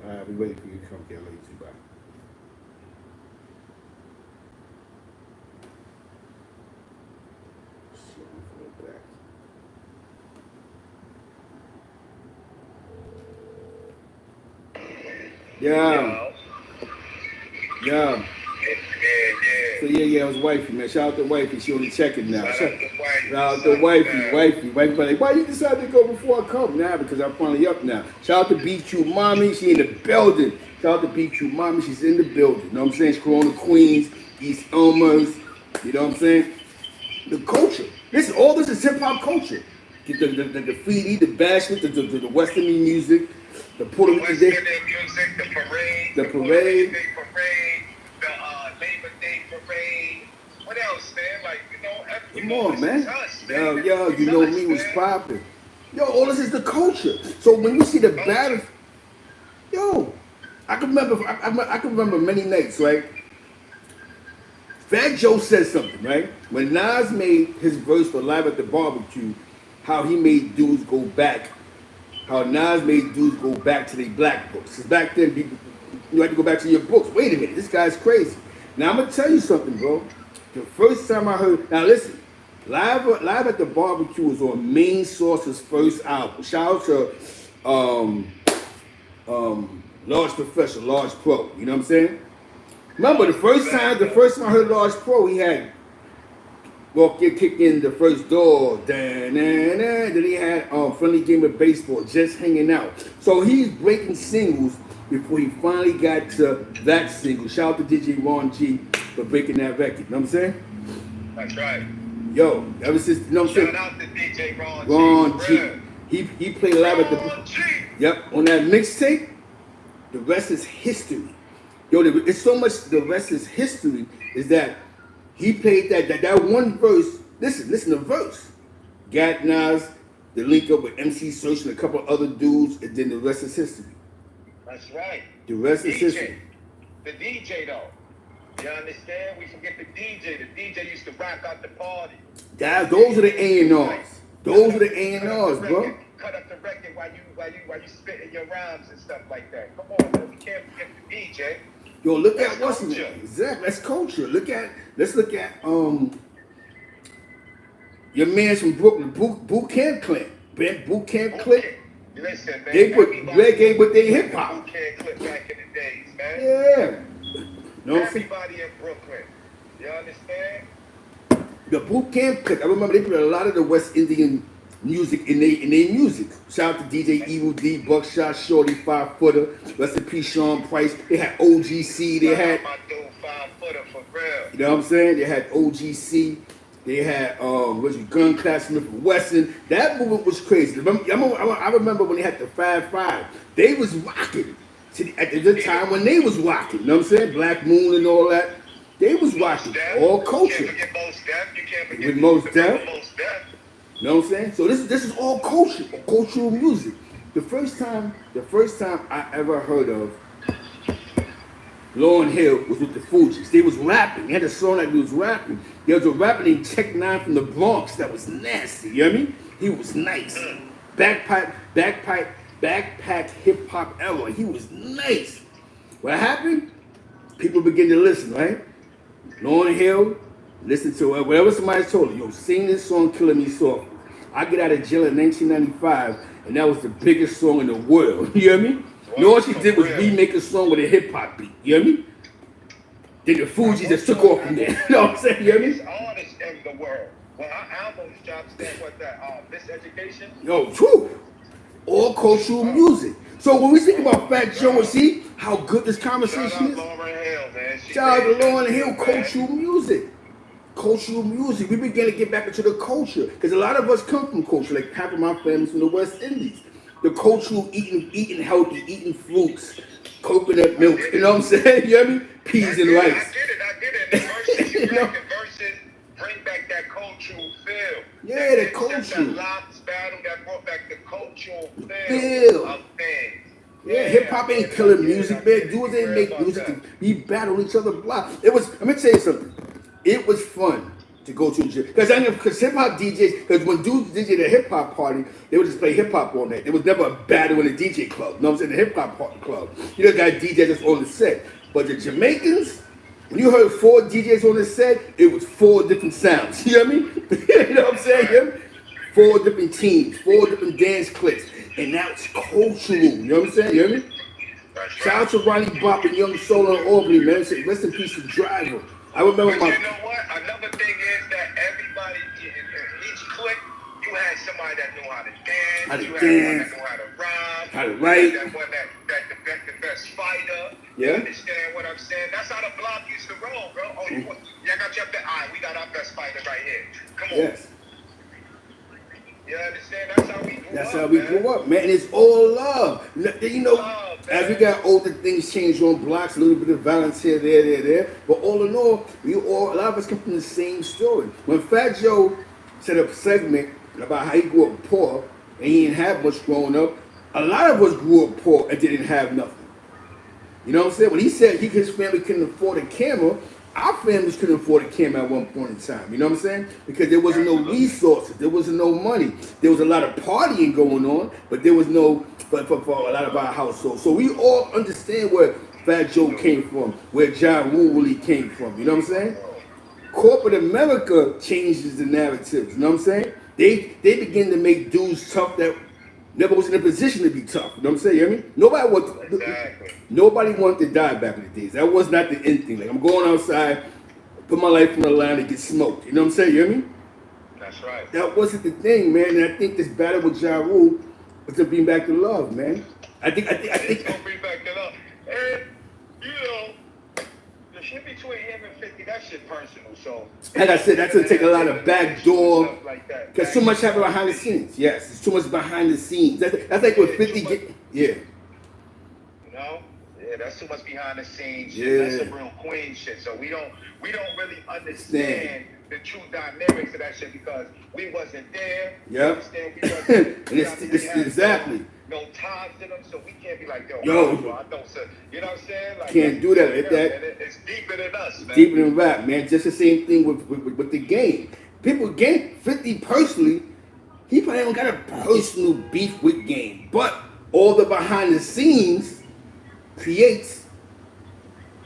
Alright, we ready for you to come. Okay, I'll let you two. Bye. Yeah. So yeah, it was wifey, man. Shout out to wifey. She only checking now. Shout out to wifey. Wifey, like, why you decided to go before I come? Now, because I'm finally up now. Shout out to BQ Mommy. She in the building. Shout out to BQ Mommy. She's in the building. You know what I'm saying? She's Corona Queens, East Elmers. You know what I'm saying? The culture. Listen, all this is hip hop culture. The graffiti, the bashment, the Western music, the Puerto Rican music, the parade, the Labor Day parade. What else, man? Like, come on, man. Yo, you know me was popping. Yo, all this is the culture. So when you see the battles, yo, I can remember many nights, right? Fat Joe said something, right? When Nas made his verse for Live at the Barbecue, how he made dudes go back, how Nas made dudes go back to their black books. Because back then, people, you had to go back to your books. Wait a minute, this guy's crazy. Now, I'm going to tell you something, bro. The first time I heard, now listen, Live at the Barbecue was on Main Source's first album. Shout out to Large Professor, Large Pro, you know what I'm saying? Remember, the first time I heard Large Pro, he had kick in the first door, then he had Friendly Game of Baseball, Just Hanging Out. So he's breaking singles before he finally got to that single. Shout out to DJ Ron G for breaking that record, you know what I'm saying? That's right. Yo, ever since, you know what I'm saying? Shout out to DJ Ron G. He played live at the, on that mixtape. The rest is history. Yo, it's so much, the rest is history, is that he played that one verse. Listen to the verse. Gat Nas, the link up with MC Search and a couple of other dudes, and then the rest is history. That's right. The rest is history. The DJ though. You understand? We forget the DJ. The DJ used to rock out the party. Those are the A&Rs. Those are the A&Rs, bro. Cut up the record while you spitting your rhymes and stuff like that. Come on, man. We can't forget the DJ. Yo, look at what's in it. Exactly. That's culture. Let's look at your man's from Brooklyn, Boot Camp Clan. Boot Camp Clan. Listen, man. They put reggae with their hip hop. Boot Camp Clan back in the days, man. Yeah. No, Everybody in Brooklyn. You understand? the boot camp click. I remember they put a lot of the West Indian music in their music. Shout out to DJ Evil D, Buckshot, Shorty, 5-footer. Rest in peace, Sean Price. They had OGC. They had my dude 5-footer for real. You know what I'm saying? They had OGC. They had Gun Class Smith and Wesson. That movement was crazy. I remember when they had the 5-5. They was rocking. At the time when they was rocking. You know what I'm saying? Black Moon and all that. They was rocking. All culture. You can't forget Mos Def. You can't forget With Mos Def. Mos Def. You know what I'm saying? So this is all culture, cultural music. The first time I ever heard of Lauryn Hill was with the Fugees. They was rapping. They had a song that was rapping. There was a rapper named Tech Nine from the Bronx that was nasty. You know what I mean? He was nice. Backpack hip hop era. He was nice. What happened? People begin to listen, right? Lauryn Hill, listen to it. Whatever somebody told her, yo, sing this song, Killing Me Softly. I get out of jail in 1995, and that was the biggest song in the world. You hear me? And all she did was remake a song with a hip hop beat. You hear me? Then the Fugees just took off from there. You know what I'm saying? You hear me? Artists in the world. Well, our albums dropped, stand with that Miseducation. Yo, true. All cultural music. So when we think about Fat Joe and see how good this conversation is, shout out to Lauryn Hill, cultural music. Cultural music. We began to get back into the culture. Because a lot of us come from culture. Like half of my family's from the West Indies. The cultural eating healthy, eating fruits, coconut milk, you know what I'm saying? You hear me? Peas and rice. I get it. The verses, you know? The verses bring back that cultural feel. Yeah, the culture. That Locks battle that brought back the cultural feel of things. Yeah, hip hop ain't killing music, man. Dudes ain't make music to be battle each other block. Let me tell you something. It was fun to go to the gym. Because hip hop DJs, because when dudes DJ at a hip hop party, they would just play hip hop all night. There was never a battle in a DJ club. You know what I'm saying? The hip hop club. You know, got DJs that's on the set. But the Jamaicans, when you heard 4 DJs on the set, it was 4 different sounds. You know what I mean? You know what I'm saying? Yeah? 4 different teams, 4 different dance clips. And that's cultural. You know what I'm saying? You hear me? Shout out to Ronnie Bop and Young Soul and Albany, man. Rest in peace to Driver. I remember but you know what? Another thing is that everybody in each clique, you had somebody that knew how to dance, had one that knew how to rhyme, how to write, that one that the best fighter. Yeah. You understand what I'm saying? That's how the block used to roll, bro. Oh, y'all got your best. All right, we got our best fighter right here. Come on. Yes. You understand? That's how we grew up. That's how we grew up, man. And it's all love. You know, as we got older, things changed on blocks, a little bit of violence here, there. But all in all, a lot of us come from the same story. When Fat Joe set up a segment about how he grew up poor and he didn't have much growing up, a lot of us grew up poor and didn't have nothing. You know what I'm saying? When he said his family couldn't afford a camera, our families couldn't afford a camera at one point in time. You know what I'm saying? Because there wasn't no resources. There wasn't no money. There was a lot of partying going on, but there was no for a lot of our households. So we all understand where Fat Joe came from, where Jarule really came from. You know what I'm saying? Corporate America changes the narratives. You know what I'm saying? They begin to make dudes tough that never was in a position to be tough. You know what I'm saying? You hear me? Nobody wanted to die back in the days. That was not the end thing. Like, I'm going outside, put my life on the line and get smoked. You know what I'm saying? You hear me? That's right. That wasn't the thing, man. And I think this battle with Jarule was to bring back the love, man. I think it's gonna bring back the love. And you know, the shit between him and 50, that shit personal. So like I said, that's gonna take a lot of backdoor. Because too much happened behind the scenes. Yes, it's too much behind the scenes. That's like what 50 get. Yeah. You know? Yeah, that's too much behind the scenes. Yeah. That's some real queen shit. So we don't really understand the true dynamics of that shit because we wasn't there. Yep. And exactly. No ties to them, so we can't be like, yo, I don't say, you know what I'm saying? Like, can't do that. It's deeper than us, man. Deeper than rap, man. Just the same thing with the game. People, Game 50 personally, he probably don't got a personal beef with Game, but all the behind the scenes creates,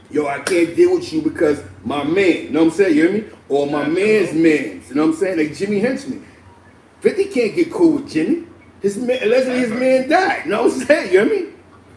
yo, I can't deal with you because my man, you know what I'm saying? You hear me? Or my man's, you know what I'm saying? Like Jimmy Henchman. 50 can't get cool with Jimmy. His man, unless his man died, you know what I'm saying? You hear me?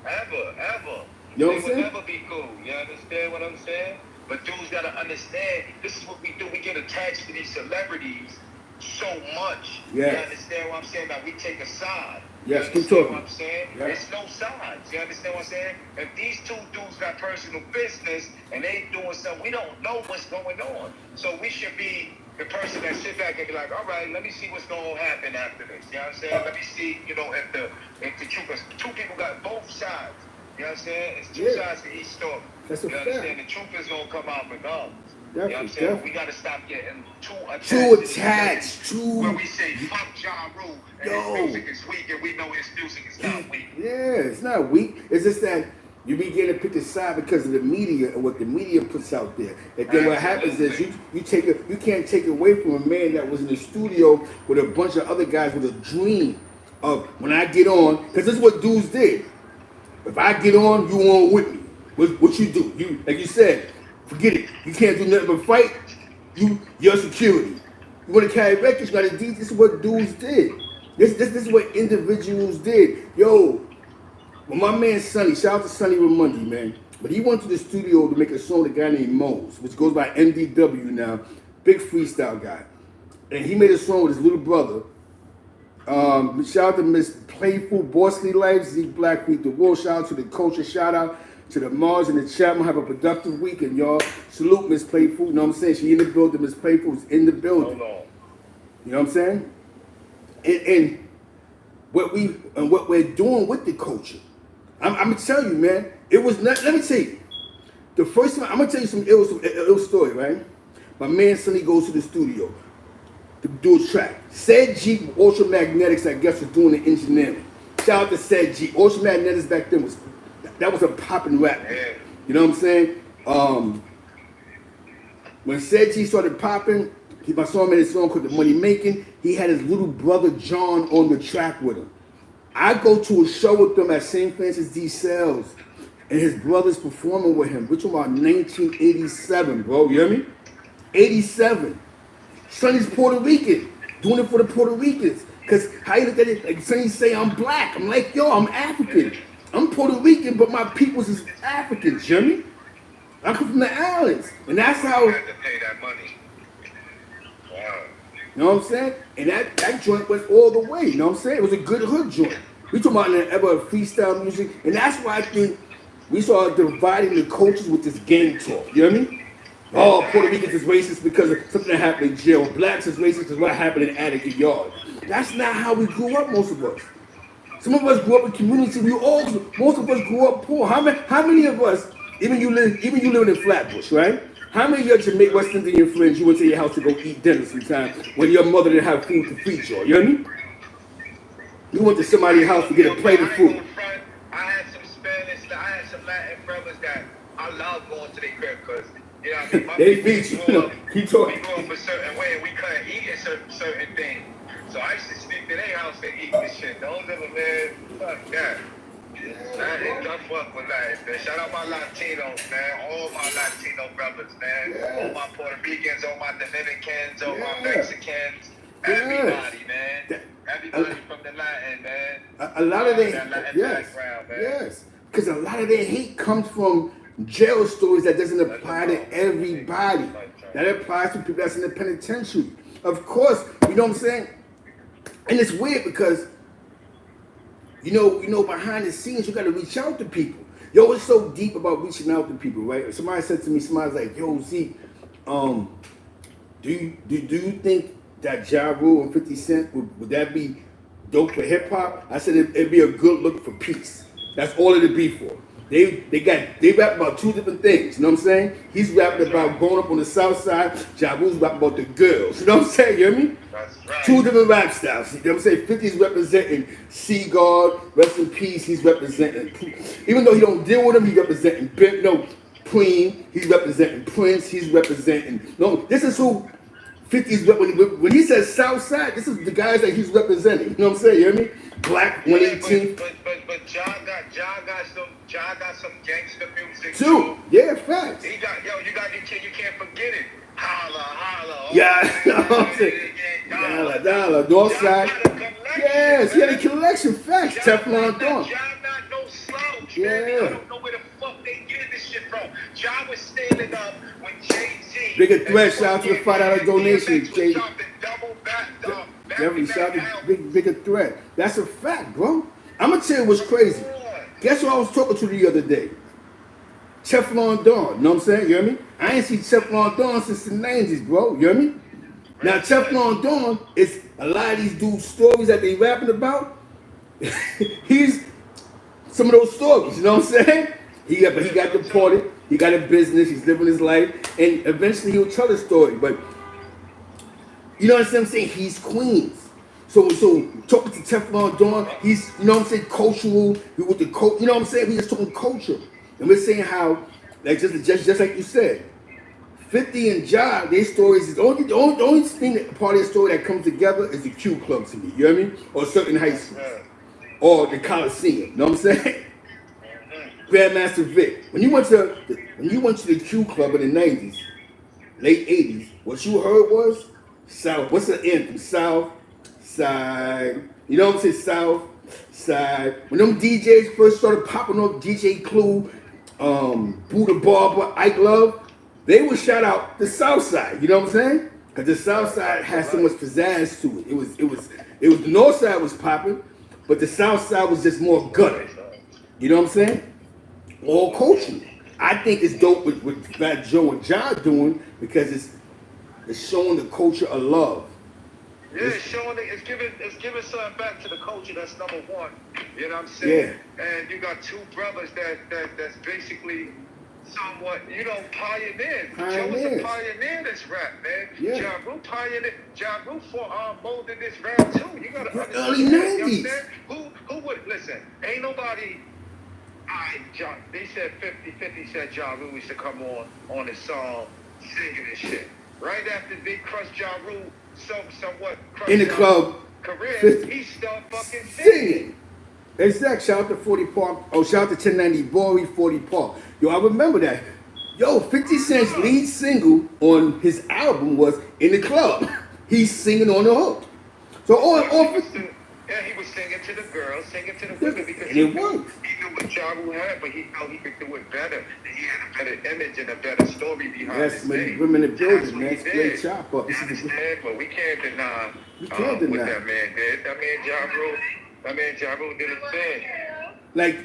Ever. You know They what I'm will saying? never be cool. You understand what I'm saying? But dudes gotta understand this is what we do. We get attached to these celebrities so much. Yes. You understand what I'm saying? That we take a side. Yes, You keep understand talking. what I'm saying? Yeah. It's no sides. You understand what I'm saying? If these two dudes got personal business and they doing something, we don't know what's going on. So we should be the person that sit back and be like, all right, let me see what's going to happen after this. You know what I'm saying? Let me see, you know, if the truth is, two people got both sides. You know what I'm saying? It's two sides to each story. That's a you fact. understand? The truth is going to come out regardless. Definitely, You know what I'm saying? definitely. We got to stop getting too attached. Too attached. Where we say, fuck Jarule, and his music is weak, and we know his music is not weak. Yeah, it's not weak. It's just that you begin to pick a side because of the media and what the media puts out there. And then what happens is you can't take away from a man that was in the studio with a bunch of other guys with a dream of when I get on, because this is what dudes did. If I get on, you on with me. What you do? You, like you said, forget it. You can't do nothing but fight. Your security. You want to carry records? You got to do. This is what dudes did. This is what individuals did. Yo, well, my man Sonny, shout out to Sonny Ramundi, man. But he went to the studio to make a song with a guy named Mose, which goes by MDW now, big freestyle guy. And he made a song with his little brother. Shout out to Msplayful, Bossly Life, Zeke Blackfeet, the World. Shout out to the culture. Shout out to the Mars and the chat. Have a productive weekend, y'all. Salute Msplayful. You know what I'm saying? She in the building. Msplayful is in the building. Hold on. You know what I'm saying? And what we're doing with the culture. I'm gonna tell you, man. It was not. Let me tell you. The first time I'm gonna tell you some ill story, right? My man Sonny goes to the studio to do a track. Said Jeep Ultra Magnetics, I guess, was doing the engineering. Shout out to Said Jeep. Ultra Magnetics back then was a popping rap. Yeah. You know what I'm saying? When Said G started popping, I saw him in his song called The Money Making. He had his little brother John on the track with him. I go to a show with them at St. Francis D. Sales, and his brother's performing with him. We're talking about 1987, bro. You hear me? 87. Sonny's Puerto Rican, doing it for the Puerto Ricans. Because how you look at it, like Sonny say, I'm black. I'm like, yo, I'm African. I'm Puerto Rican, but my peoples is Africans, you hear me? I come from the islands. And that's how... You had to pay that money. Wow. You know what I'm saying? And that joint went all the way. You know what I'm saying? It was a good hood joint. We talking about in the era of freestyle music. And that's why I think we started dividing the cultures with this gang talk. You know what I mean? Oh, Puerto Ricans is racist because of something that happened in jail. Blacks is racist because what happened in Attica Yard. That's not how we grew up, most of us. Some of us grew up in community. Most of us grew up poor. How many of us, even you living in Flatbush, right? How many of your Jamaican West Indian friends you went to your house to go eat dinner sometime when your mother didn't have food to feed you? You know what I mean? You went to somebody's house to get a plate of food. I had some Spanish, I had some Latin brothers that I love going to their crib because, you know what I mean? My They people beat you. grew up- He talking. We grew up a certain way and we couldn't eat a certain thing. So I used to sneak to their house and eat this shit. Don't ever, man. Fuck that. I fuck with that, man. Shout out my Latinos, man. All my Latino brothers, man. Yes. All my Puerto Ricans, all my Dominicans, all my Yes. Mexicans. Yes. Everybody, man. Everybody from the Latin, man. A lot of that their Latin yes, background, man. yes, because a lot of their hate comes from jail stories that doesn't apply to everybody. That applies to people that's in the penitentiary. Of course, you know what I'm saying. And it's weird because you know, behind the scenes you got to reach out to people. Yo, it's so deep about reaching out to people, right? Somebody said to me, somebody's like, yo, Zeke, do you think that Jarule and 50 Cent would that be dope for hip hop? I said it'd be a good look for peace. That's all it'd be for. They rap about two different things, you know what I'm saying? He's rapping about growing up on the south side, Jarule's rapping about the girls, you know what I'm saying? You hear me? That's right. Two different rap styles. You know what I'm saying? 50's representing Seaguard, rest in peace, he's representing. Even though he don't deal with him, he's representing Queen, he's representing Prince, he's representing. No, this is who 50's when he says South Side, this is the guys that he's representing. You know what I'm saying? You hear me? Black 118. But John got some gangster music Too. Yeah, facts. He got you can't forget it. Holla. Yeah, you know what I'm saying? Dollar, Northside. Yes, he had a collection. Facts. Teflon Dawn. John not no slouch, Yeah. man. I don't know where the fuck shit from. John was standing up when Jay-Z. Bigger threat, shout out to the $5 donation, Jay. Definitely, shout out to bigger threat. That's a fact, bro. I'm gonna tell you what's crazy. Guess who I was talking to the other day? Teflon Don, you know what I'm saying? You hear me? I ain't seen Teflon Don since the 90s, bro. You hear me? Now, Teflon Don is a lot of these dudes' stories that they rapping about. He's some of those stories, you know what I'm saying? He got deported, he got a business, he's living his life, and eventually he'll tell a story. But you know what I'm saying? He's Queens. So talking to Teflon Don, he's, you know what I'm saying, cultural, with the you know what I'm saying? We just talking culture. And we're saying how, like just like you said, 50 and Ja, their stories is the only thing that part of their story that comes together is the Q Club to me, you know what I mean? Or certain high schools. Or the Coliseum, you know what I'm saying? Grandmaster Vic. When you went to the Q Club in the 90s, late 80s, what you heard was South, what's the anthem? South Side. You know what I'm saying? South Side. When them DJs first started popping up, DJ Clue, Buddha Barber, Ike Love, they would shout out the South Side. You know what I'm saying? Because the South Side has so much pizzazz to it. It was the North Side was popping, but the South Side was just more gutter. You know what I'm saying? All culture. I think it's dope what Fat Joe and John doing because it's showing the culture of love. Yeah, it's giving something back to the culture. That's number one. You know what I'm saying? Yeah. And you got two brothers that's basically somewhat, you know, pioneered. Joe was a pioneer in this rap, man. Yeah. Jarule pioneered. Jarule molded this rap too. You gotta understand. Early 90s. You know who would listen? Ain't nobody. They said 50 said Jarule used to come on his song singing and shit. Right after they crushed Jarule, somewhat crushed in the club career, 50. He still fucking singing. Exact. Shout out to 40 Park. Oh, shout out to 1090 Bory, 40 Park. Yo, I remember that. Yo, 50 Cent's lead single on his album was In the Club. He's singing on the hook. So he was singing to the girls, singing to the women because and it worked. He knew what Jarule had, but he felt he could do it better. He had a better image and a better story behind his name. Smitty Brim in the building, man. Straight chop up. But we can't deny what that man did. That man Jarule did his thing. Like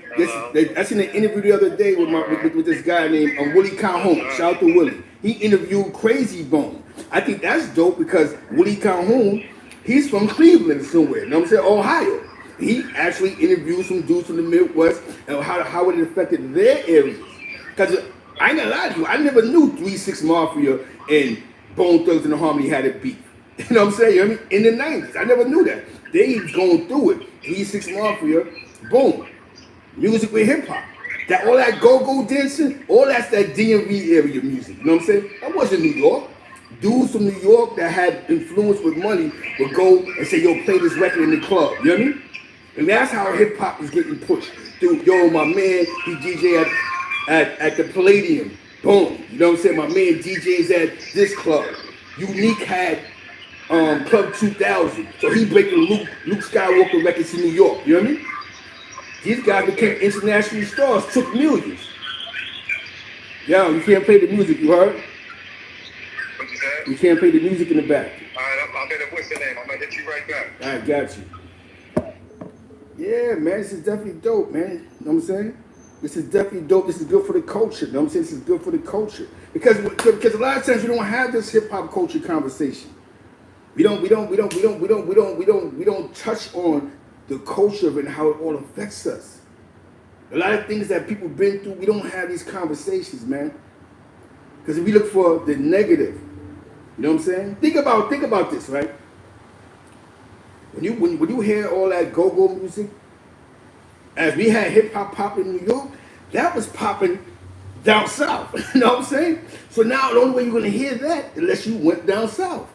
I seen an interview the other day with this guy named Willie Calhoun. Shout out to Willie. He interviewed Crazy Bone. I think that's dope because Willie Calhoun, he's from Cleveland somewhere. You know what I'm saying? Ohio. He actually interviewed some dudes from the Midwest and how it affected their areas. Because I ain't gonna lie to you, I never knew 3-6 Mafia and Bone Thugs and the Harmony had a beef. You know what I'm saying? You know what I mean? In the 90s. I never knew that. They was going through it. 3-6 Mafia, boom. Music with hip hop. All that go-go dancing, all that's that DMV area music. You know what I'm saying? That wasn't New York. Dudes from New York that had influence with money would go and say, yo, play this record in the club. You know what I mean? And that's how hip hop was getting pushed. Dude, yo, my man, he DJ at the Palladium. Boom. You know what I'm saying? My man DJs at this club. Unique had Club 2000. So he breaking Luke Skywalker records in New York. You know what I mean? These guys became international stars, took millions. Yo, you can't play the music, you heard? What you said? You can't play the music in the back. All right, I'm gonna what's your name? I'm gonna hit you right back. All right, got you. Yeah, man, this is definitely dope, man. You know what I'm saying? This is definitely dope. This is good for the culture. You know what I'm saying? This is good for the culture. Because a lot of times we don't have this hip hop culture conversation. We don't touch on the culture of it and how it all affects us. A lot of things that people been through, we don't have these conversations, man. Because if we look for the negative, you know what I'm saying? Think about this, right? When you hear all that go-go music, as we had hip-hop popping in New York, that was popping down south. You know what I'm saying? So now the only way you're going to hear that unless you went down south.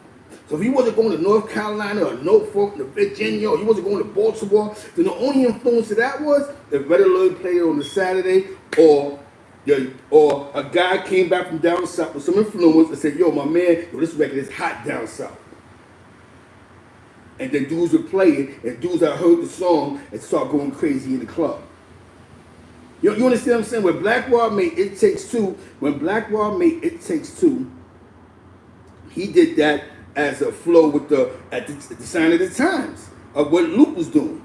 So if you wasn't going to North Carolina or Norfolk or Virginia or you wasn't going to Baltimore, then the only influence of that was the Red Alert played on the Saturday or a guy came back from down south with some influence and said, yo, my man, this record is hot down south. And then dudes would play it, and dudes that heard the song and start going crazy in the club. You understand what I'm saying? When Black Raw made It Takes Two, he did that as a flow with at the sign of the times of what Luke was doing,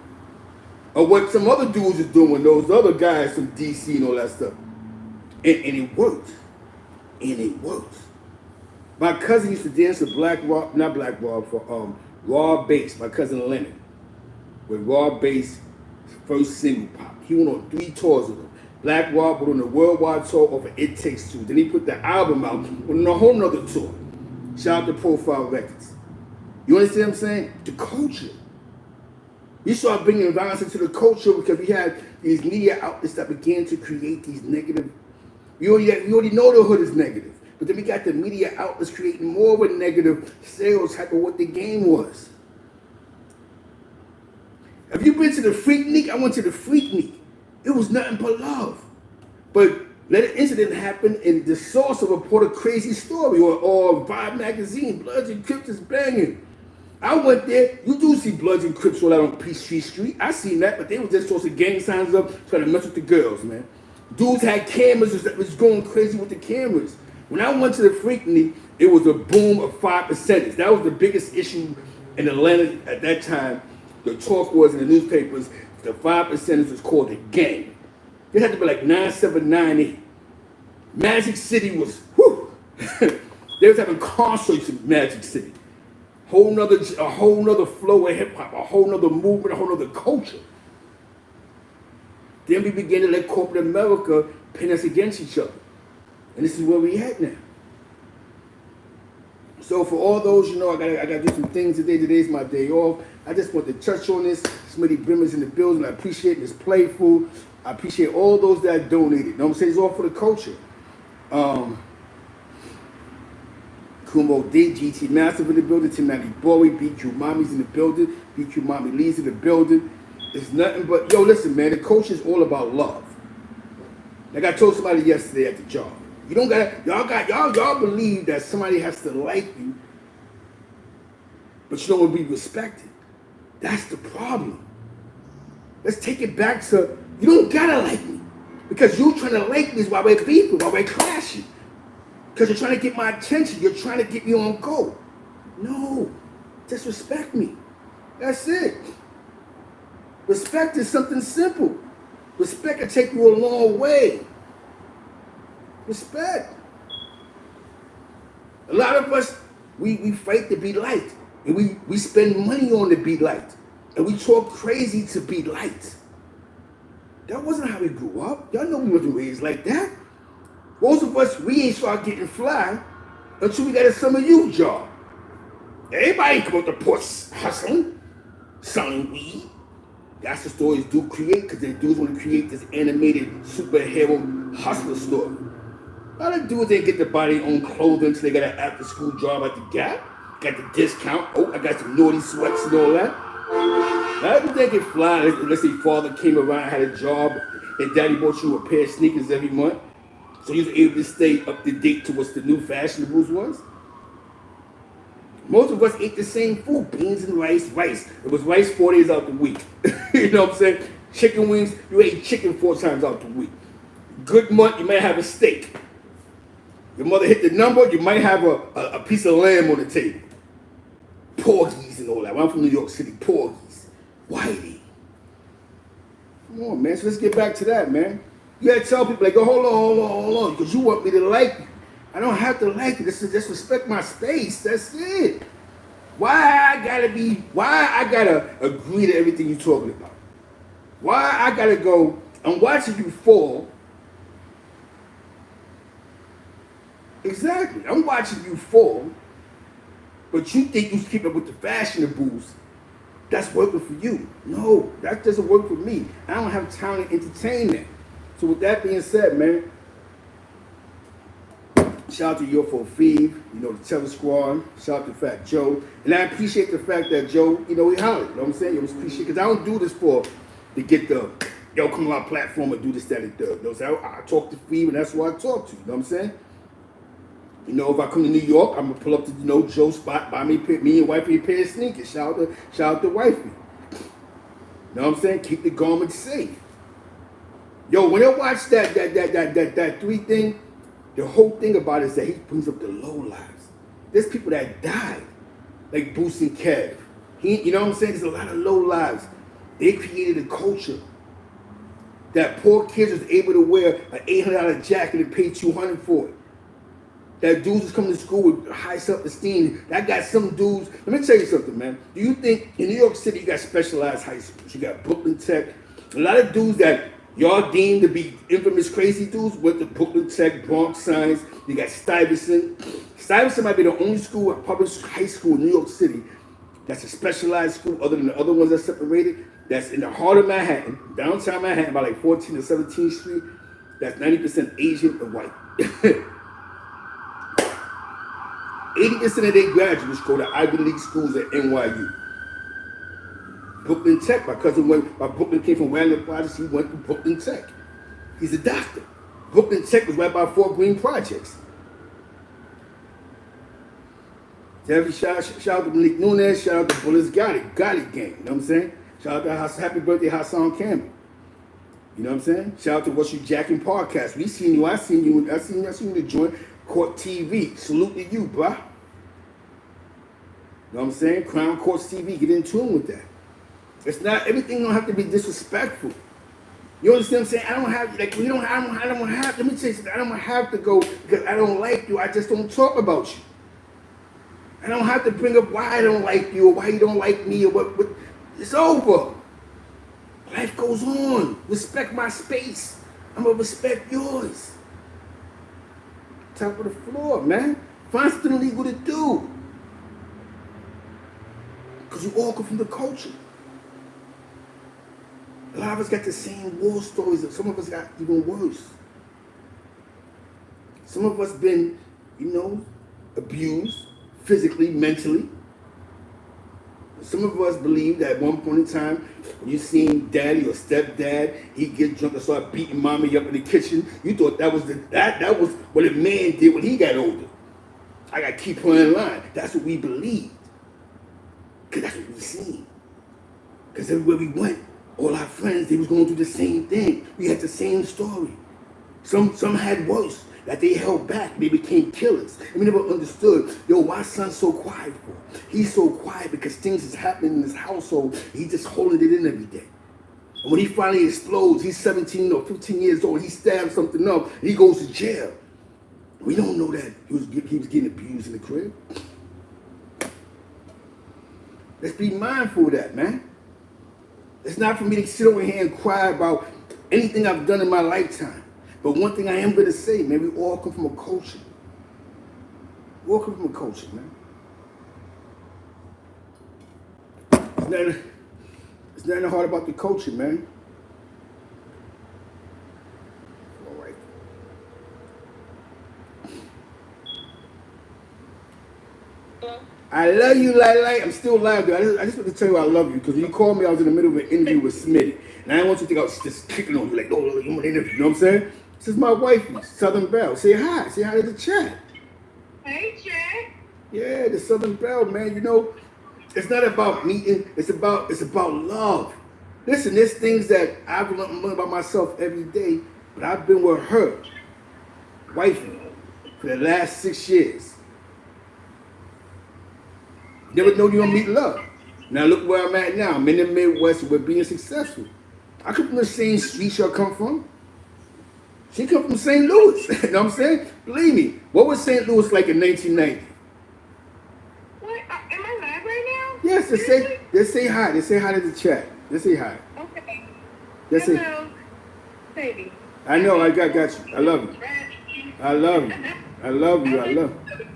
or what some other dudes was doing, those other guys from DC and all that stuff, and it worked, My cousin used to dance with for Raw Bass. My cousin Leonard, with Raw Bass first single pop. He went on 3 tours with him. Black Raw went on the worldwide tour over It Takes Two. Then he put the album out, went on a whole nother tour. Shout out to Profile Records. You understand what I'm saying? The culture. We started bringing violence into the culture because we had these media outlets that began to create these negative. We already know the hood is negative, but then we got the media outlets creating more of a negative stereotype of what the game was. Have you been to the Freaknik? I went to the Freaknik. It was nothing but love. But let an incident happen and the source will report a crazy story or Vibe magazine, Bloods and Crips is banging. I went there, you do see Bloods and Crips all out on Peachtree Street. I seen that, but they were just tossing gang signs up trying to mess with the girls, man. Dudes had cameras that was going crazy with the cameras. When I went to the Freaknik, it was a boom of 5%. That was the biggest issue in Atlanta at that time. The talk was in the newspapers, the 5% was called a gang. It had to be like 9798. Magic City was, whew. They was having concerts in Magic City. A whole nother flow of hip hop, a whole nother movement, a whole nother culture. Then we began to let corporate America pin us against each other. And this is where we at now. So for all those, I gotta do some things today. Today's my day off. I just want to touch on this. Smitty Brim is in the building. I appreciate Ms. Playful. I appreciate all those that donated. You know what I'm saying? It's all for the culture. Kumo D, GT Massive in the building. Tim 90 Bowie, BQ Mommy's in the building. BQ Mommy Lee's in the building. It's nothing but, listen, man, the culture is all about love. Like I told somebody yesterday at the job. You don't y'all believe that somebody has to like you, but you don't want to be respected. That's the problem. Let's take it back to, you don't gotta like me. Because you trying to like me is why we're beefing, why we're clashing. Because you're trying to get my attention. You're trying to get me on go. No, just respect me. That's it. Respect is something simple. Respect can take you a long way. Respect. A lot of us, we fight to be liked. And we spend money on to be liked. And we talk crazy to be liked. That wasn't how we grew up. Y'all know we wasn't raised like that. Most of us, we ain't start getting fly until we got a summer youth job. Everybody ain't come up the porch hustling, selling weed. That's the stories dudes create, because they dudes want to create this animated superhero hustler story. A lot of dudes ain't get to buy their own clothing until they got an after school job at the Gap. Got the discount. Oh, I got some naughty sweats and all that. A lot of dudes ain't get fly unless their father came around, had a job, and daddy bought you a pair of sneakers every month. So you was able to stay up to date to what the new fashionables was. Most of us ate the same food, beans and rice. It was rice 4 days out the week. You know what I'm saying? Chicken wings, you ate chicken 4 times out the week. Good month, you might have a steak. Your mother hit the number, you might have a piece of lamb on the table. Porgies and all that. Well, I'm from New York City, porgies. Whitey. Come on, man, so let's get back to that, man. You gotta tell people, like, hold on, because you want me to like you. I don't have to like you. Just respect my space. That's it. Why I gotta agree to everything you're talking about? Why I gotta go, I'm watching you fall. Exactly. I'm watching you fall, but you think you keep up with the fashionables. That's working for you. No, that doesn't work for me. I don't have time to entertain that. So with that being said, man, shout out to UFO Feed, the Terror Squad, shout out to Fat Joe. And I appreciate the fact that Joe, he hollered, you know what I'm saying? It was appreciated, because I don't do this to get come on our platform and do this, that, and third. You know what I'm saying? I talk to Feed, and that's who I talk to, you know what I'm saying? If I come to New York, I'm going to pull up to, Joe's spot, buy me and wifey a pair of sneakers. Shout out to wifey. You know what I'm saying? Keep the garments safe. Yo, when I watch that 3 thing, the whole thing about it is that he brings up the low lives. There's people that died, like Boost and Kev. You know what I'm saying? There's a lot of low lives. They created a culture that poor kids was able to wear an $800 jacket and pay $200 for it. That dudes was coming to school with high self-esteem. That got some dudes. Let me tell you something, man. Do you think in New York City you got specialized high schools? You got Brooklyn Tech. A lot of dudes that y'all deemed to be infamous crazy dudes went to Brooklyn Tech, Bronx Science. You got Stuyvesant. Stuyvesant might be the only school, public high school in New York City that's a specialized school other than the other ones that separated. That's in the heart of Manhattan, downtown Manhattan, by like 14th or 17th Street. That's 90% Asian and white. 80% of their graduates go to Ivy League schools at NYU. Brooklyn Tech, my cousin went, my Brooklyn came from Randall Projects, he went to Brooklyn Tech. He's a doctor. Brooklyn Tech was right by Fort Greene Projects. Shout out to Malik Nunes, shout out to Bullets Gotti gang, you know what I'm saying? Shout out to Happy Birthday Hassan Campbell. You know what I'm saying? Shout out to What's You Jacking Podcast. We seen you, I seen you to join Court TV. Salute to you, bruh. You know what I'm saying? Crown Courts TV, get in tune with that. It's not, everything don't have to be disrespectful. You understand what I'm saying? I don't have, like, I don't have, let me tell you something, I don't have to go because I don't like you, I just don't talk about you. I don't have to bring up why I don't like you or why you don't like me or what. It's over. Life goes on. Respect my space. I'm gonna respect yours. Top of the floor, man. Find something legal to do. Because you all come from the culture. A lot of us got the same war stories. Some of us got even worse. Some of us been, abused physically, mentally. Some of us believe that at one point in time, when you seen daddy or stepdad, he'd get drunk and start beating mommy up in the kitchen. You thought that was that was what a man did when he got older. I gotta keep her in line. That's what we believed. Because that's what we seen. Because everywhere we went, all our friends, they was going through the same thing. We had the same story. Some had worse, that they held back. They became killers. And we never understood, why son's so quiet for? He's so quiet because things is happening in his household. He's just holding it in every day. And when he finally explodes, he's 17 or 15 years old, he stabs something up, and he goes to jail. We don't know that he was getting abused in the crib. Let's be mindful of that, man. It's not for me to sit over here and cry about anything I've done in my lifetime. But one thing I am going to say, man, we all come from a culture. We all come from a culture, man. It's nothing hard about the culture, man. All right. I love you, Lila. I'm still live, dude. I just want to tell you I love you because when you called me, I was in the middle of an interview with Smitty. And I didn't want you to think I was just kicking on you like, no, you want to interview. You know what I'm saying? This is my wifey, Southern Belle. Say hi. Say hi to the chat. Hey, Jack. Yeah, the Southern Belle, man. It's not about meeting. It's about love. Listen, there's things that I've learned about myself every day, but I've been with her, wifey, for the last 6 years. You never know you're going to meet love. Now look where I'm at now. I'm in the Midwest and we're being successful. I come from the same street y'all come from. She come from St. Louis. You know what I'm saying? Believe me. What was St. Louis like in 1990? What? Am I live right now? Yes, they say hi. They say hi to the chat. They say hi. Okay. They say, hello, baby. I know, I got you. I love you. I love you. I love you. I love you.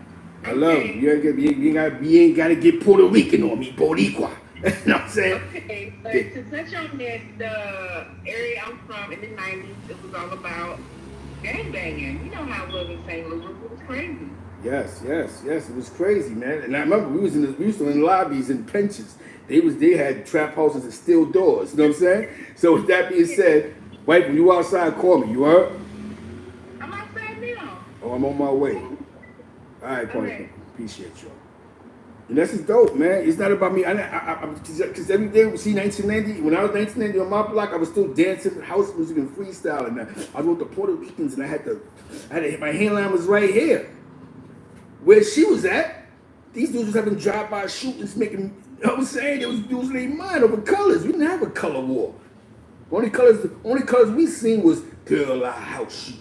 I love you. You ain't got to get Puerto Rican on me, Boricua. You know what I'm saying? Okay, but to touch on that, the area I'm from in the 90s, it was all about gangbanging. You know how it was in St. Louis. It was crazy. Yes. It was crazy, man. And I remember we used to in lobbies and benches. They had trap houses and steel doors. You know what I'm saying? So with that being said, wife, when you outside, call me. You heard? I'm outside now. Oh, I'm on my way. All right, Pony. Okay. Appreciate you. And that's just dope, man. It's not about me. Because every day, see, 1990, when I was 1990 on my block, I was still dancing, house music, and freestyling. I was with the Puerto Ricans, and I had to my hairline was right here. Where she was at, these dudes was having drive-by shootings, making, you know what I'm saying? They was losing their mind over colors. We didn't have a color war. Only colors we seen was girl, our house shoot.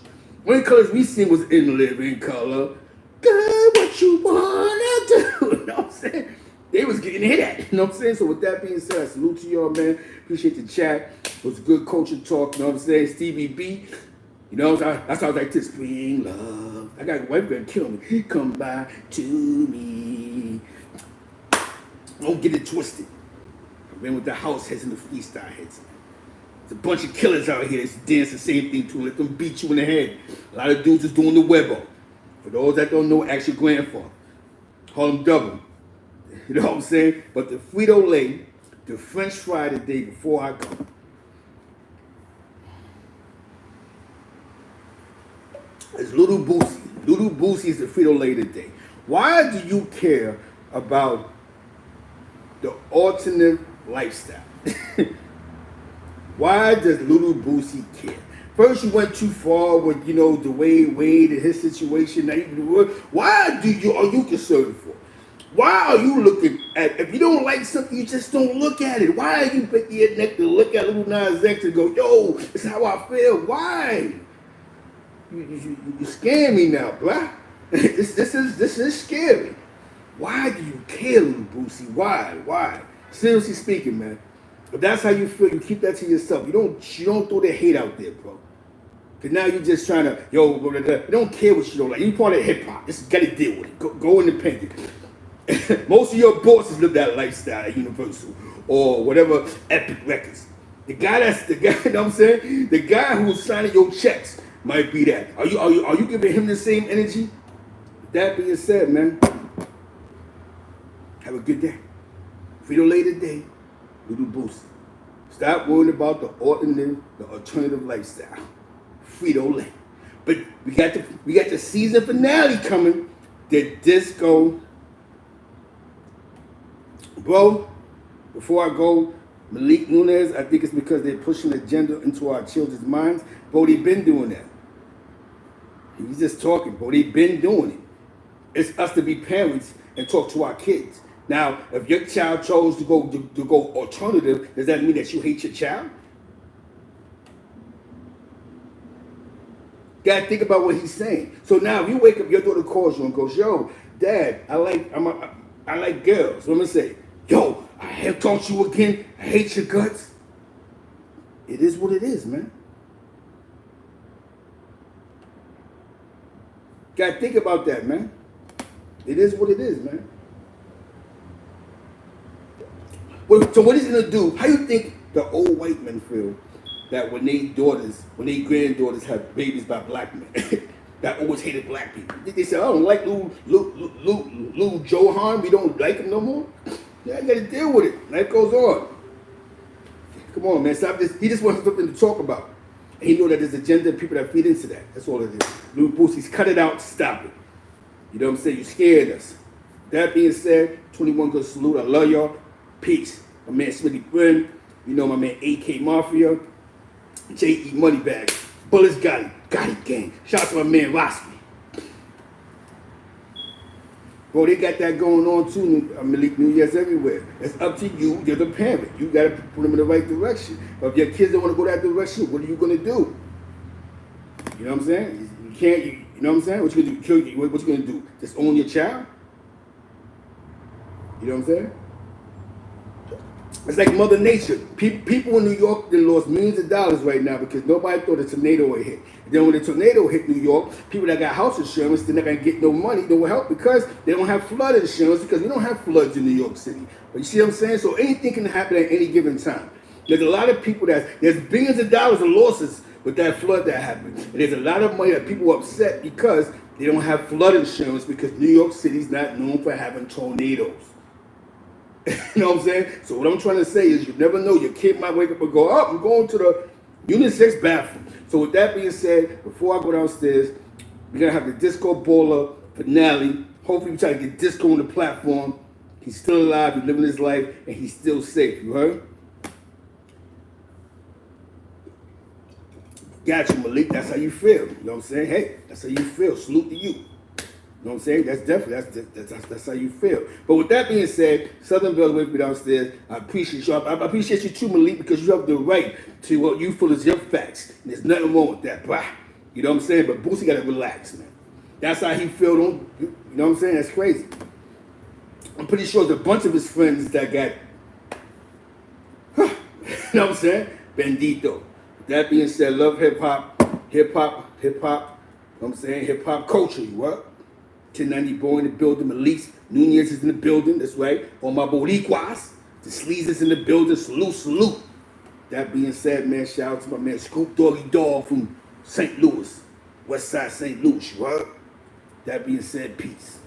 Only colors we seen was in living color. Girl, what you wanna do? You know what I'm saying? They was getting hit at. You know what I'm saying? So with that being said, I salute to y'all, man. Appreciate the chat. It was good culture talk. You know what I'm saying? Stevie B. You know, that's how I was like, to spring love. I got a wife gonna kill me. Come by to me. Don't get it twisted. I ran with the house heads and the freestyle heads. There's a bunch of killers out here that's dance the same thing too. Let them beat you in the head. A lot of dudes is doing the webo. For those that don't know, ask your grandfather. Harlem Double. You know what I'm saying? But the Frito-Lay, the French fry today before I go. It's Little Boosie. Little Boosie is the Frito-Lay today. Why do you care about the alternate lifestyle? Why does Little Boosie care? First, you went too far with, you know, the Wade and his situation. Now why are you concerned for? Why are you looking at, if you don't like something, you just don't look at it. Why are you breaking your neck to look at Lil Nas X and go, yo, this is how I feel? Why? You scare me now, bruh. This is scary. Why do you care, Little Boosie? Why? Seriously speaking, man. If that's how you feel, you keep that to yourself. You don't throw the hate out there, bro. Cause now you're just trying to, yo, blah, blah, blah. You don't care what you don't like. You part of hip hop. Just gotta deal with it. Go independent. Most of your bosses live that lifestyle at Universal or whatever Epic Records. You know what I'm saying? The guy who's signing your checks might be that. Are you giving him the same energy? That being said, man, have a good day. Frito-Lay today. Little Boosie. Stop worrying about the alternative lifestyle. Frito-Lay. But we got the season finale coming. The disco. Bro, before I go, Malik Nunez, I think it's because they're pushing the gender into our children's minds. Bro, they've been doing that. He's just talking, bro. They've been doing it. It's us to be parents and talk to our kids. Now, if your child chose to go alternative, does that mean that you hate your child? Gotta think about what he's saying. So now, if you wake up, your daughter calls you and goes, "Yo, Dad, I like girls." What am I gonna say? Yo, I have taught you again. I hate your guts. It is what it is, man. Gotta think about that, man. It is what it is, man. So what he's gonna do? How you think the old white men feel that when they granddaughters have babies by black men that always hated black people? They say, "I don't like Lil Johan. We don't like him no more." Yeah, you gotta deal with it. Life goes on. Come on, man. Stop this. He just wants something to talk about. And he know that there's agenda and people that feed into that. That's all it is. Lil Boosie's cut it out. Stop it. You know what I'm saying? You scared us. That being said, 21 good salute. I love y'all. Peace. My man Smitty Brim. You know my man AK Mafia. J.E. Moneybag. Bullets got it gang. Shout out to my man Rosky. Bro, they got that going on too, Malik New Year's everywhere. It's up to you. You're the parent. You got to put them in the right direction. But if your kids don't want to go that direction, what are you going to do? You know what I'm saying? You can't, you know what I'm saying? What you going to do? Kill you? What you going to do? Just own your child? You know what I'm saying? It's like Mother Nature. People in New York, they lost millions of dollars right now because nobody thought a tornado would hit. And then when the tornado hit New York, people that got house insurance, they're not going to get no money, no help because they don't have flood insurance because we don't have floods in New York City. But you see what I'm saying? So anything can happen at any given time. There's a lot of people there's billions of dollars of losses with that flood that happened. And there's a lot of money that people are upset because they don't have flood insurance because New York City's not known for having tornadoes. You know what I'm saying? So what I'm trying to say is you never know. Your kid might wake up and go, "Oh, I'm going to the unisex bathroom." So with that being said, before I go downstairs, we're going to have the Disco Baller finale. Hopefully we try to get disco on the platform. He's still alive, he's living his life, and he's still safe. You heard? Got you, Malik. That's how you feel. You know what I'm saying? Hey, that's how you feel. Salute to you. You know what I'm saying? That's definitely, that's how you feel. But with that being said, Southern Bell with me downstairs. I appreciate you. I appreciate you too, Malik, because you have the right to what you feel is your facts. And there's nothing wrong with that, bruh. You know what I'm saying? But Boosie got to relax, man. That's how he feel. You know what I'm saying? That's crazy. I'm pretty sure there's a bunch of his friends that got, you know what I'm saying? Bendito. With that being said, love hip-hop. You know what I'm saying? Hip-hop culture, you what? 1090 boy in the building, Malik's Nunez is in the building, that's right. All my Boricuas, the Sleaze is in the building, salute. That being said, man, shout out to my man Scoop Doggy Dog from St. Louis, West Side St. Louis, you heard? That being said, peace.